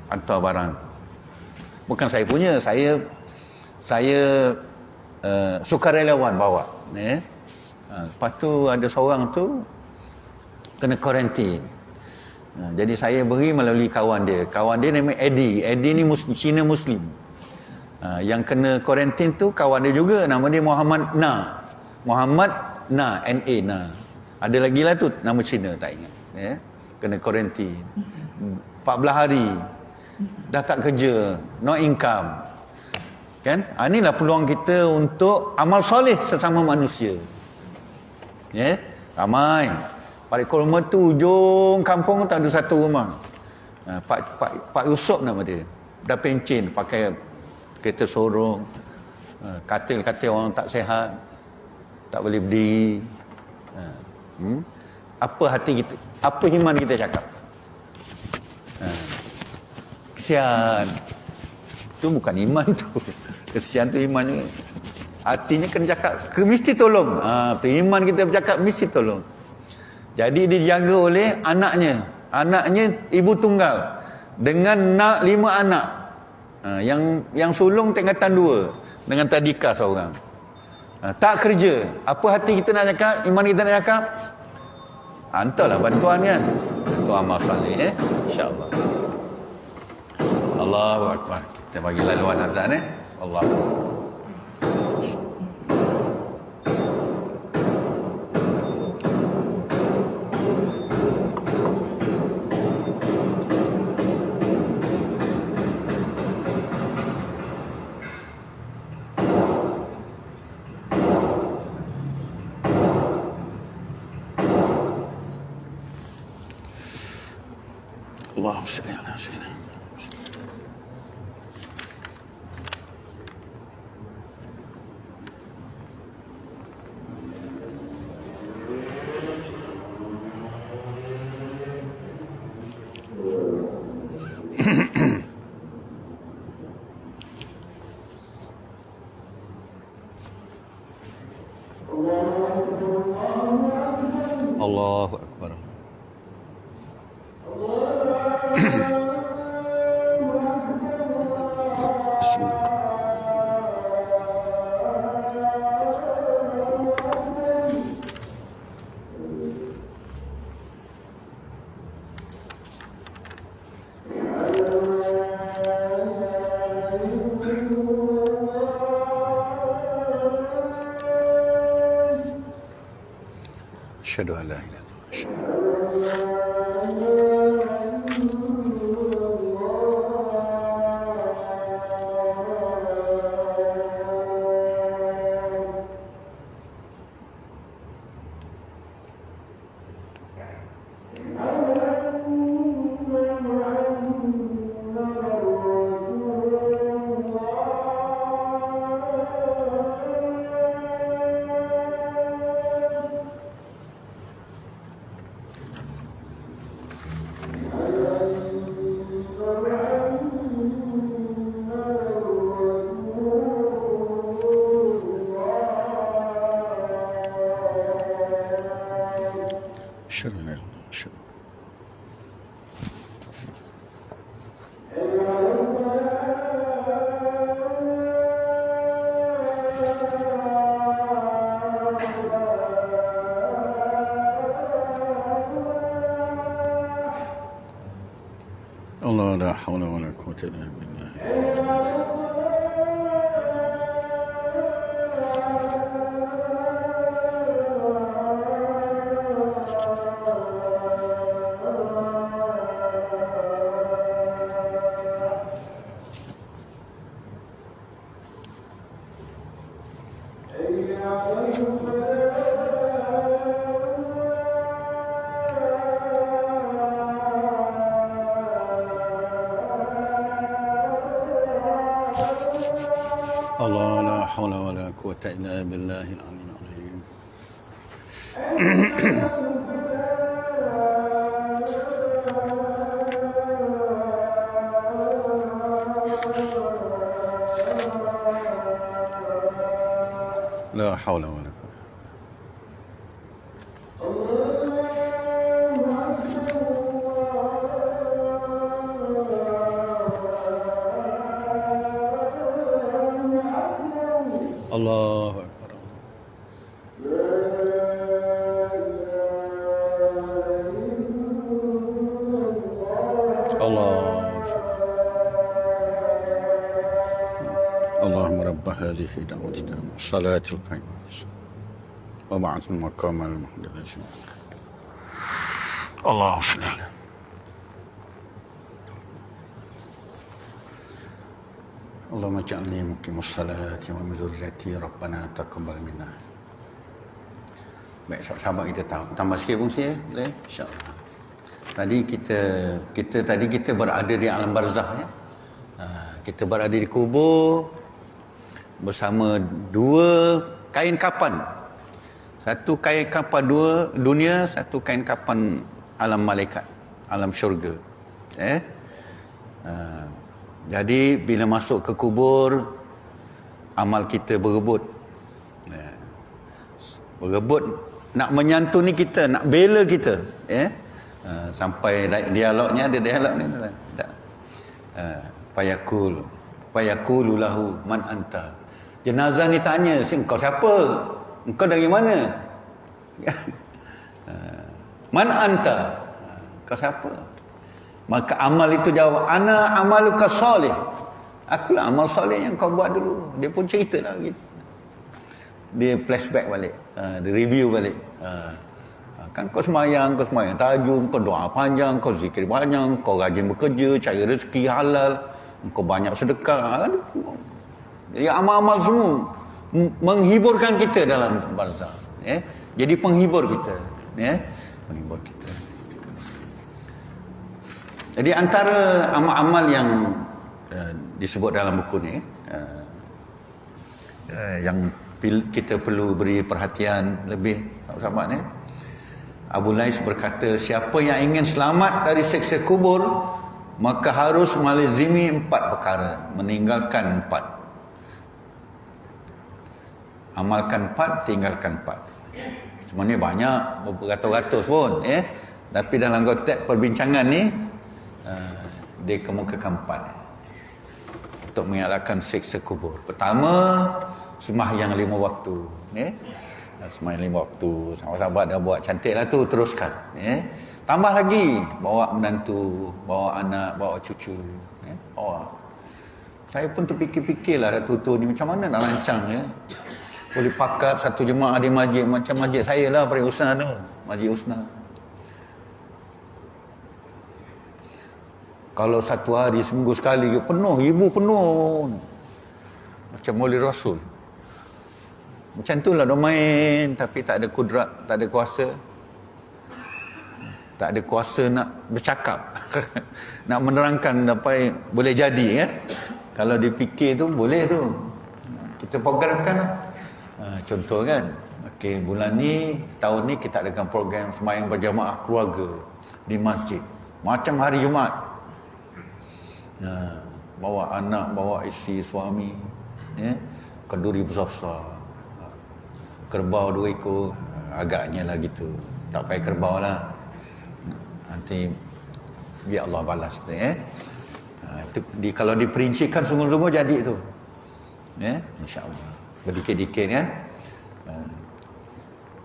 Hantar barang. Bukan saya punya, saya sukarelawan bawa. Lepas tu ada seorang tu kena kuarantin. Jadi saya beri melalui kawan dia. Kawan dia nama Eddie. Eddie ni Cina Muslim. Yang kena kuarantin tu kawan dia juga. Nama dia Muhammad Na. Muhammad Na, N-A, Na. Ada lagi lah tu nama Cina, tak ingat. Kena kuarantin 14 hari. Dah tak kerja, no income. Kan? Inilah peluang kita untuk amal soleh sesama manusia. Ramai. Parik Kurma tu ujung kampung tak ada satu rumah. Pak Yusof nama dia. Dah pencen, pakai kereta sorong. Katil-katil orang tak sihat. Tak boleh berdiri. Apa hati kita, apa iman kita cakap? Kesian. Itu bukan iman tu. Kesian tu iman tu. Hatinya kena cakap, mesti tolong. Tu iman kita bercakap mesti tolong. Jadi dijaga oleh anaknya. Anaknya ibu tunggal dengan 5 anak. Yang sulung tingkatan 2 dengan tadika seorang. Tak kerja. Apa hati kita nak cakap? Iman kita nak cakap? Hantarlah bantuan kan. Tu amal soleh insya-Allah. Allahu akbar. Kita bagi laluan azan Allah. Allahumma shalli ala sayyidina. Allahu akbar. Bismillah. Asyhadu an la ilaha illallah. Asyhadu an la ilaha illallah. Allah la hawla wa la quwwata illa billah. Allah la hawla wa la quwwata illa billahil aliyyil azim. La hawla wa la quwwata. Allahu akbar. Allahumma rabb hadhihi da'wati salatil qaimah wa ba'athil maqamal mahmud. Allahumma Allahumma ja'alni muqimus salati wa min dzurriyyati rabbana taqabbal minna. Baik, sahabat kita tambah sikit fungsi boleh insya-Allah. Tadi kita berada di alam barzakh ya. Kita berada di kubur bersama 2 kain kapan. Satu kain kapan dunia, satu kain kapan alam malaikat, alam syurga. Jadi bila masuk ke kubur, amal kita berebut. Berebut nak menyantuni kita, nak bela kita. Sampai dialognya, ada dialog ni. Fayaqulu lahu man anta. Jenazah ni tanya, engkau siapa? Engkau dari mana? Man anta? Kau siapa? Maka amal itu jawab, ana amaluka soleh. Akulah amal soleh yang kau buat dulu. Dia pun cerita lah gitu. Dia flashback balik, dia review balik. Kan kau semayang tahajud, kau doa panjang, kau zikir banyak, kau rajin bekerja, cari rezeki halal, kau banyak sedekah. Ya, amal-amal semua menghiburkan kita dalam barzah. Jadi penghibur kita. Menghibur kita. Jadi antara amal-amal yang disebut dalam buku ni, yang kita perlu beri perhatian lebih, sahabat ni, Abu Lais berkata, siapa yang ingin selamat dari siksa kubur, maka harus melazimi 4 perkara, meninggalkan 4. Amalkan 4, tinggalkan 4. Sebenarnya banyak, beratus-ratus pun. Tapi dalam konteks perbincangan ni, dia kemukakan 4 untuk mengelakkan siksa kubur. Pertama, sembahyang 5 waktu. Sembahyang 5 waktu. Sahabat-sahabat dah buat cantik lah tu, teruskan. Tambah lagi, bawa menantu, bawa anak, bawa cucu. Saya pun terfikir-fikir lah Datuk ni macam mana nak rancang. Boleh pakat satu jemaah di masjid macam masjid saya lah, Paling Husna tu, Masjid Husna. Kalau satu hari, seminggu sekali penuh, ibu penuh macam Maulid Rasul. Macam tu lah domain, tapi tak ada kudrat, tak ada kuasa. Tak ada kuasa nak bercakap. Nak menerangkan sampai boleh jadi. Kalau dipikir tu boleh tu, kita programkan lah. Contoh kan, okey, bulan ni, tahun ni kita adakan program sembahyang berjamaah keluarga di masjid macam hari Jumaat. Bawa anak, bawa isteri, suami, kenduri besar-besar, kerbau 2 ekor, agaknya lah gitu. Tak payah kerbau lah, nanti biar Allah balas tu. Kalau diperincikan sungguh-sungguh jadi tu, insya-Allah berdikit-dikit kan.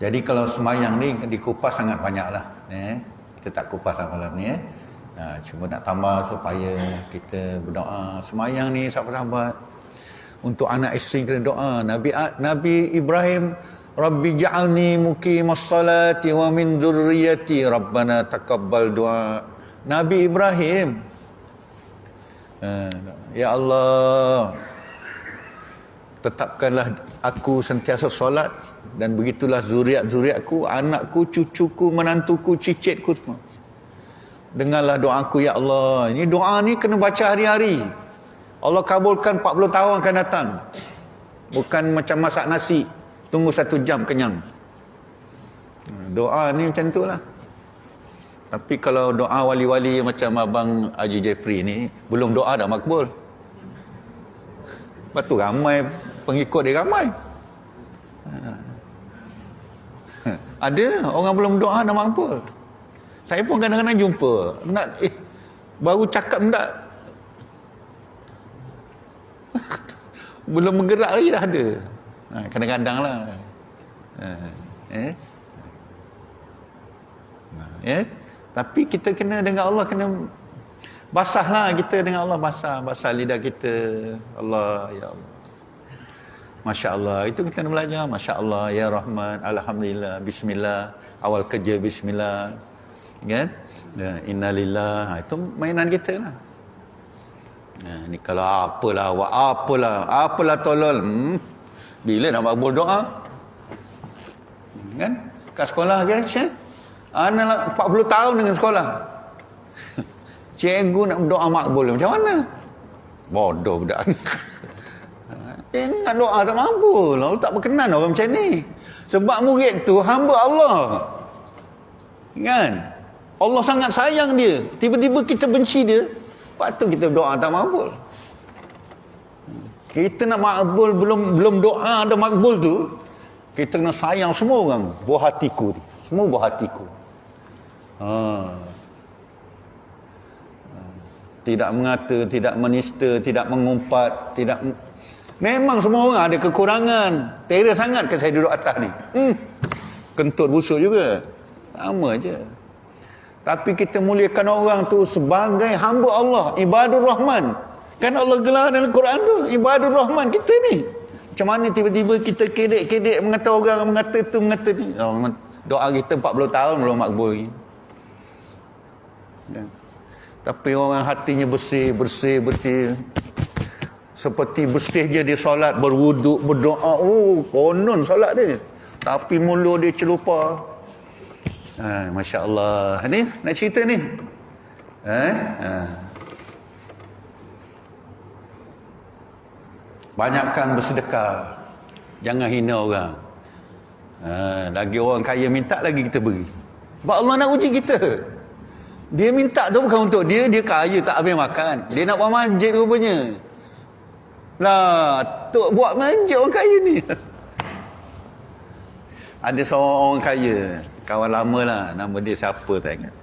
Jadi kalau sembahyang ni dikupas sangat banyak lah. Kita tak kupas lah malam ni. Cuma nak tambah supaya kita berdoa. Sembahyang ni sahabat-sahabat, untuk anak isteri kena doa. Nabi Ibrahim, Rabbi ja'alni muqimas salati wa min dzurriyyati Rabbana taqabbal du'a. Nabi Ibrahim, ya Allah, tetapkanlah aku sentiasa solat, dan begitulah zuriat-zuriatku, anakku, cucuku, menantuku, cicitku semua. Dengarlah doaku ya Allah. Ini doa ni kena baca hari-hari. Allah kabulkan 40 tahun akan datang. Bukan macam masak nasi, tunggu 1 jam kenyang. Doa ni macam tu lah. Tapi kalau doa wali-wali macam Abang Haji Jeffrey ni, belum doa dah makbul. Lepas tu ramai pengikut dia ramai. Ada orang belum doa dah makbul. Saya pun kadang-kadang jumpa nak baru cakap tak belum bergerak lagi dah ada. Kadang-kadang lah. Tapi kita kena dengan Allah, kena basahlah kita dengan Allah, basah lidah kita. Allah, ya Allah, Masya Allah. Itu kita nak belajar. Masya Allah, ya Rahman, Alhamdulillah, Bismillah, awal kerja Bismillah, kan? Innalillah. Itu mainan kita lah. Ni kalau apalah tolol. Bila nak makbul doa? Kan? Kat sekolah kan, Syekh? Anak 40 tahun dengan sekolah. Cikgu nak doa makbul macam mana? Bodoh budak ni. Nak doa tak makbul. Allah tak berkenan orang macam ni. Sebab murid tu hamba Allah. Kan? Allah sangat sayang dia. Tiba-tiba kita benci dia, patut kita doa tak makbul. Kita nak makbul, belum doa ada makbul tu, kita kena sayang semua orang. Buah hatiku ni. Semua buah hatiku. Tidak mengata, tidak menista, tidak mengumpat, tidak... Memang semua orang ada kekurangan. Terror sangat ke saya duduk atas ni. Kentut busuk juga. Sama je. Tapi kita muliakan orang tu sebagai hamba Allah, ibadur Rahman. Kan Allah gelar dalam Quran tu, ibadur Rahman kita ni. Macam mana tiba-tiba kita kedek-kedek mengata orang, mengata tu, mengata ni. Doa kita 40 tahun belum makbul lagi. Ya. Tapi orang hatinya bersih. Seperti bersih je dia solat, berwuduk, berdoa. Konon solat dia. Tapi mulut dia celupa. Masya Allah. Ni nak cerita ni. Banyakkan bersedekah. Jangan hina orang. Lagi orang kaya minta, lagi kita beri. Sebab Allah nak uji kita. Dia minta tu bukan untuk dia. Dia kaya tak habis makan. Dia nak buat masjid rupanya. Lah, tok buat masjid orang kaya ni. Ada seorang orang kaya, kawan lama lah, nama dia siapa tak ingat.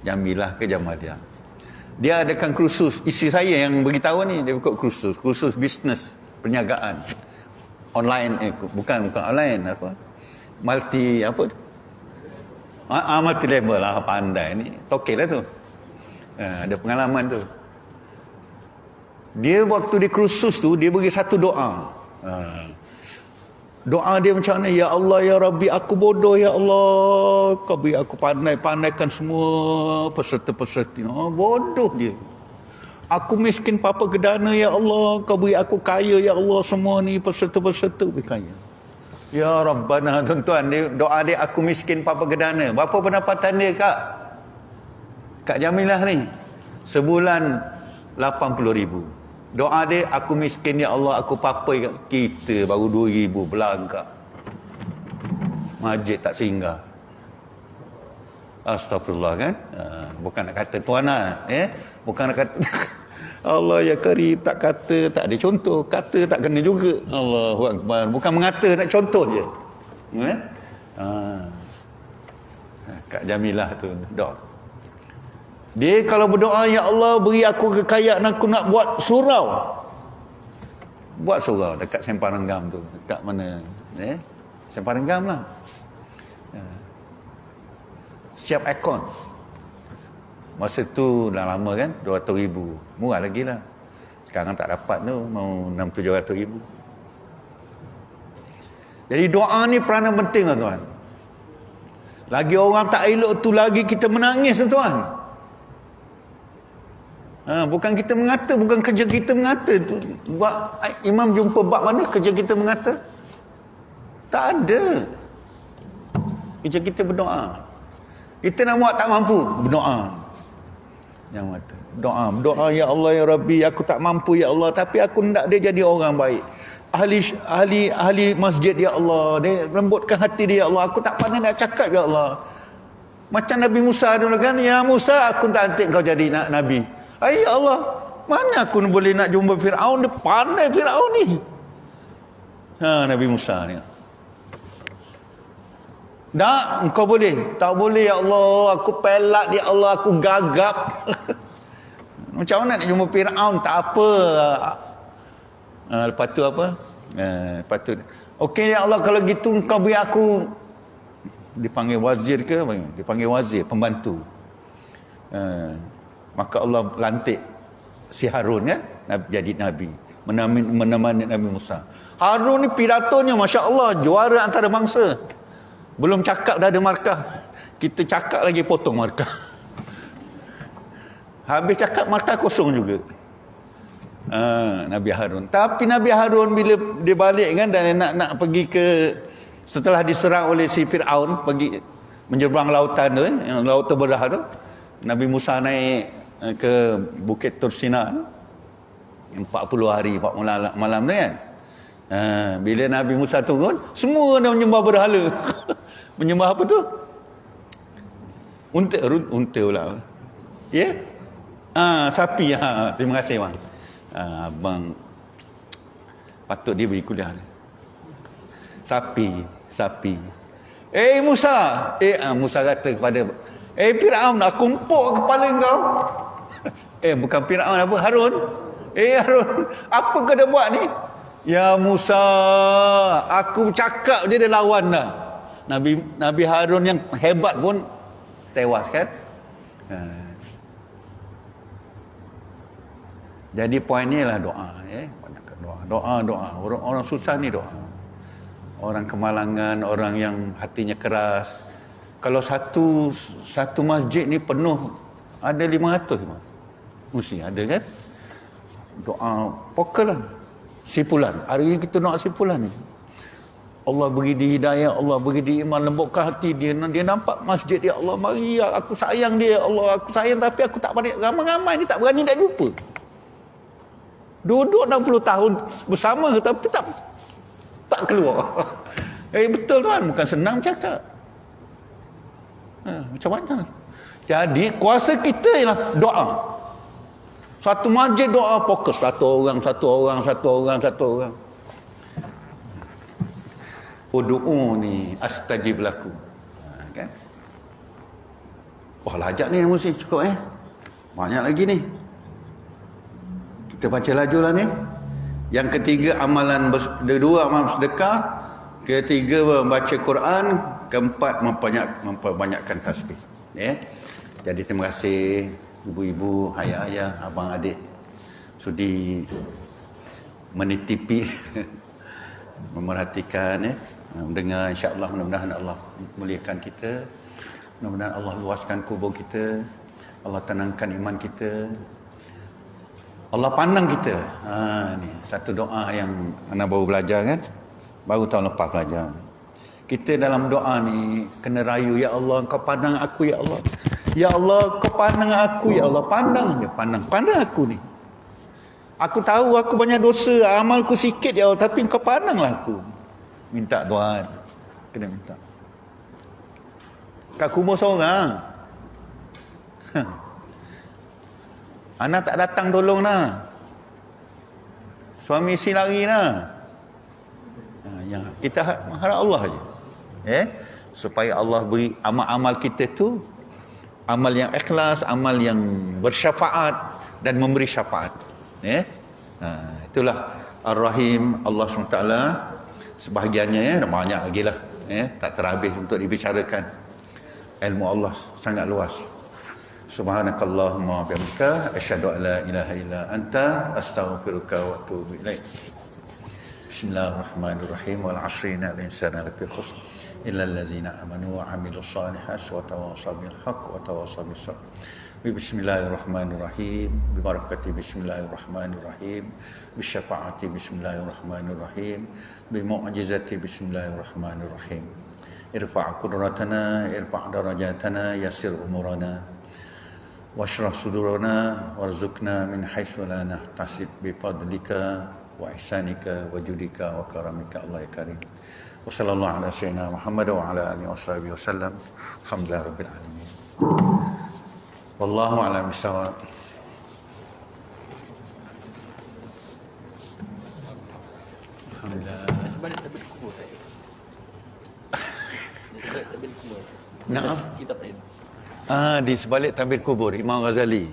Jamilah ke Jamadiah. Dia adakan kursus, isteri saya yang beritahu ni, dia ikut kursus bisnes, perniagaan. Online, bukan online, apa? Multi level lah, pandai ni. Tokek lah tu. Ada pengalaman tu. Dia waktu di kursus tu, dia bagi satu doa. Doa dia macam mana? Ya Allah, ya Rabbi, aku bodoh, ya Allah. Kau beri aku pandaikan semua peserta-peserta. Bodoh dia. Aku miskin papa gedana, ya Allah. Kau beri aku kaya, ya Allah. Semua ni peserta-peserta beri kaya. Ya Rabbana, tuan-tuan, doa dia aku miskin papa gedana. Berapa pendapatan dia, Kak? Kak Jamilah ni. Sebulan 80,000. Doa dia, aku miskin ya Allah, aku papai. Kita baru 2,000 belagak. Masjid tak singgah. Astagfirullah kan. Bukan nak kata tuan lah. Bukan nak kata Allah ya Karim, tak kata, tak ada contoh. Kata tak kena juga. Allahu Akbar. Bukan mengata, nak contoh je. Kak Jamilah tu doa. Dia kalau berdoa, ya Allah beri aku kekayaan, aku nak buat surau. Buat surau dekat Sempadan Gam tu. Dekat mana? Sempadan Gam lah. Siap aircon. Masa tu dah lama kan, 200,000. Murah lagi lah. Sekarang tak dapat tu, mau 600-700,000. Jadi doa ni peranan penting lah tuan. Lagi orang tak elok tu, lagi kita menangis tuan. Bukan kita mengata, bukan kerja kita mengata. Imam jumpa bab mana kerja kita mengata? Tak ada. Kerja kita berdoa. Kita nak buat tak mampu, berdoa. Jangan mata. Doa ya Allah ya Rabbi, aku tak mampu ya Allah, tapi aku nak dia jadi orang baik. Ahli masjid ya Allah, dia lembutkan hati dia ya Allah. Aku tak pandai nak cakap ya Allah. Macam Nabi Musa dulu kan, ya Musa, aku tak nanti kau jadi nabi. Ya Allah, mana aku boleh nak jumpa Fir'aun? Dia pandai Fir'aun ni. Nabi Musa ni. Tak, engkau boleh. Tak boleh ya Allah, aku pelak ya Allah, aku gagap. Macam mana nak jumpa Fir'aun? Tak apa. Lepas tu apa? Lepas tu, okey ya Allah, kalau gitu engkau beri aku, dipanggil wazir ke? Dipanggil wazir, pembantu. Maka Allah lantik si Harun kan, jadi Nabi, menemani Nabi Musa. Harun ni pidatonya Masya Allah, juara antara bangsa. Belum cakap dah ada markah. Kita cakap lagi potong markah. Habis cakap markah kosong juga. Nabi Harun. Tapi Nabi Harun bila dia balik kan, dan nak pergi ke, setelah diserang oleh si Fir'aun, pergi menyeberang lautan tu, yang laut terbelah tu, Nabi Musa naik ke Bukit Tursina 40 hari 40 malam tu kan. Bila Nabi Musa turun, semua dah menyembah berhala. Menyembah apa tu? Unta pula. Ya? Sapi. Terima kasih bang. Abang patut dia beri kuliah. Sapi. Musa. Musa kata kepada Firaun, aku empuk kepala kau. Bukan Firaun, apa? Harun. Harun, apa kau dah buat ni? Ya Musa, aku cakap dia lawan dah. Nabi Harun yang hebat pun tewas kan. Jadi poin ni lah doa. Doa. Orang susah ni doa. Orang kemalangan, orang yang hatinya keras. Kalau satu masjid ni penuh, ada 500 mesti ada kan. Doa pokok lah. Sipulan. Hari ini kita doa sipulan ni. Allah beri dia hidayah, Allah beri dia iman, lembutkan hati dia. Dia nampak masjid dia, Allah mari, aku sayang dia, Allah aku sayang, tapi aku tak berani, ramai-ramai ni tak berani nak jumpa. Duduk 60 tahun bersama tapi tak keluar. Betul tuan, bukan senang cakap. Macam mana? Jadi kuasa kita ialah doa. Satu masjid doa fokus, satu orang. Ud'uni astajib lakum. Kan? Lajak ni mesti cukup Banyak lagi ni. Kita baca laju lah ni. Yang ketiga amalan kedua amalan sedekah, ketiga membaca Quran, keempat memperbanyakkan tasbih. Jadi terima kasih ibu-ibu, ayah-ayah, abang adik sudi menitipi memerhatikan mendengar. InsyaAllah mudah-mudahan Allah muliakan kita, mudah-mudahan Allah luaskan kubur kita, Allah tenangkan iman kita, Allah pandang kita. Ni satu doa yang anak baru belajar kan, baru tahun lepas belajar. Kita dalam doa ni kena rayu, ya Allah Engkau pandang aku, ya Allah, ya Allah Kau pandang aku, ya Allah, pandang aku ni. Aku tahu aku banyak dosa, amalku sikit ya Allah, tapi Engkau pandanglah aku. Minta doa, kena minta. Kat kubur seorang, anak tak datang tolong lah, suami isteri lari lah. Yang kita harap Allah je, supaya Allah beri amal-amal kita tu amal yang ikhlas, amal yang bersyafaat dan memberi syafaat. Itulah Ar-Rahim Allah SWT. Sebahagiannya banyak lagi lah, tak terhabis untuk dibicarakan. Ilmu Allah sangat luas. Subhanakallahumma wa bihamdika asyhadu an la ilaha illa anta astaghfiruka wa atubu ilaik. Bismillahirrahmanirrahim. Wal 'ashri innal insana lafi khusr illa allazina amanu wa 'amilus solihati wa tawassaw bil haqq wa tawassaw bis sabr. Bismillahirrahmanirrahim. Bibarakati bismillahirrahmanirrahim. Bisyafaati bismillahirrahmanirrahim. Bimu'jizati bismillahirrahmanirrahim. Irfa' qudratana, irfa' darajatana, yassir umurana, washrah sudurana, warzuqna min haitsu la nahtasib bifadlika wa ihsanika wa judika wa karamika Allah ya karim. Wa sallallahu ala sayyidina Muhammad wa ala alihi washabihi wasallam. Alhamdulillahirabbil alamin. Wallahu a'lam bishawab. Alhamdulillah. Sebalik tabir kubur saya. Sebalik tabir kubur. Naam. Kitab itu. Di sebalik tabir kubur Imam Ghazali.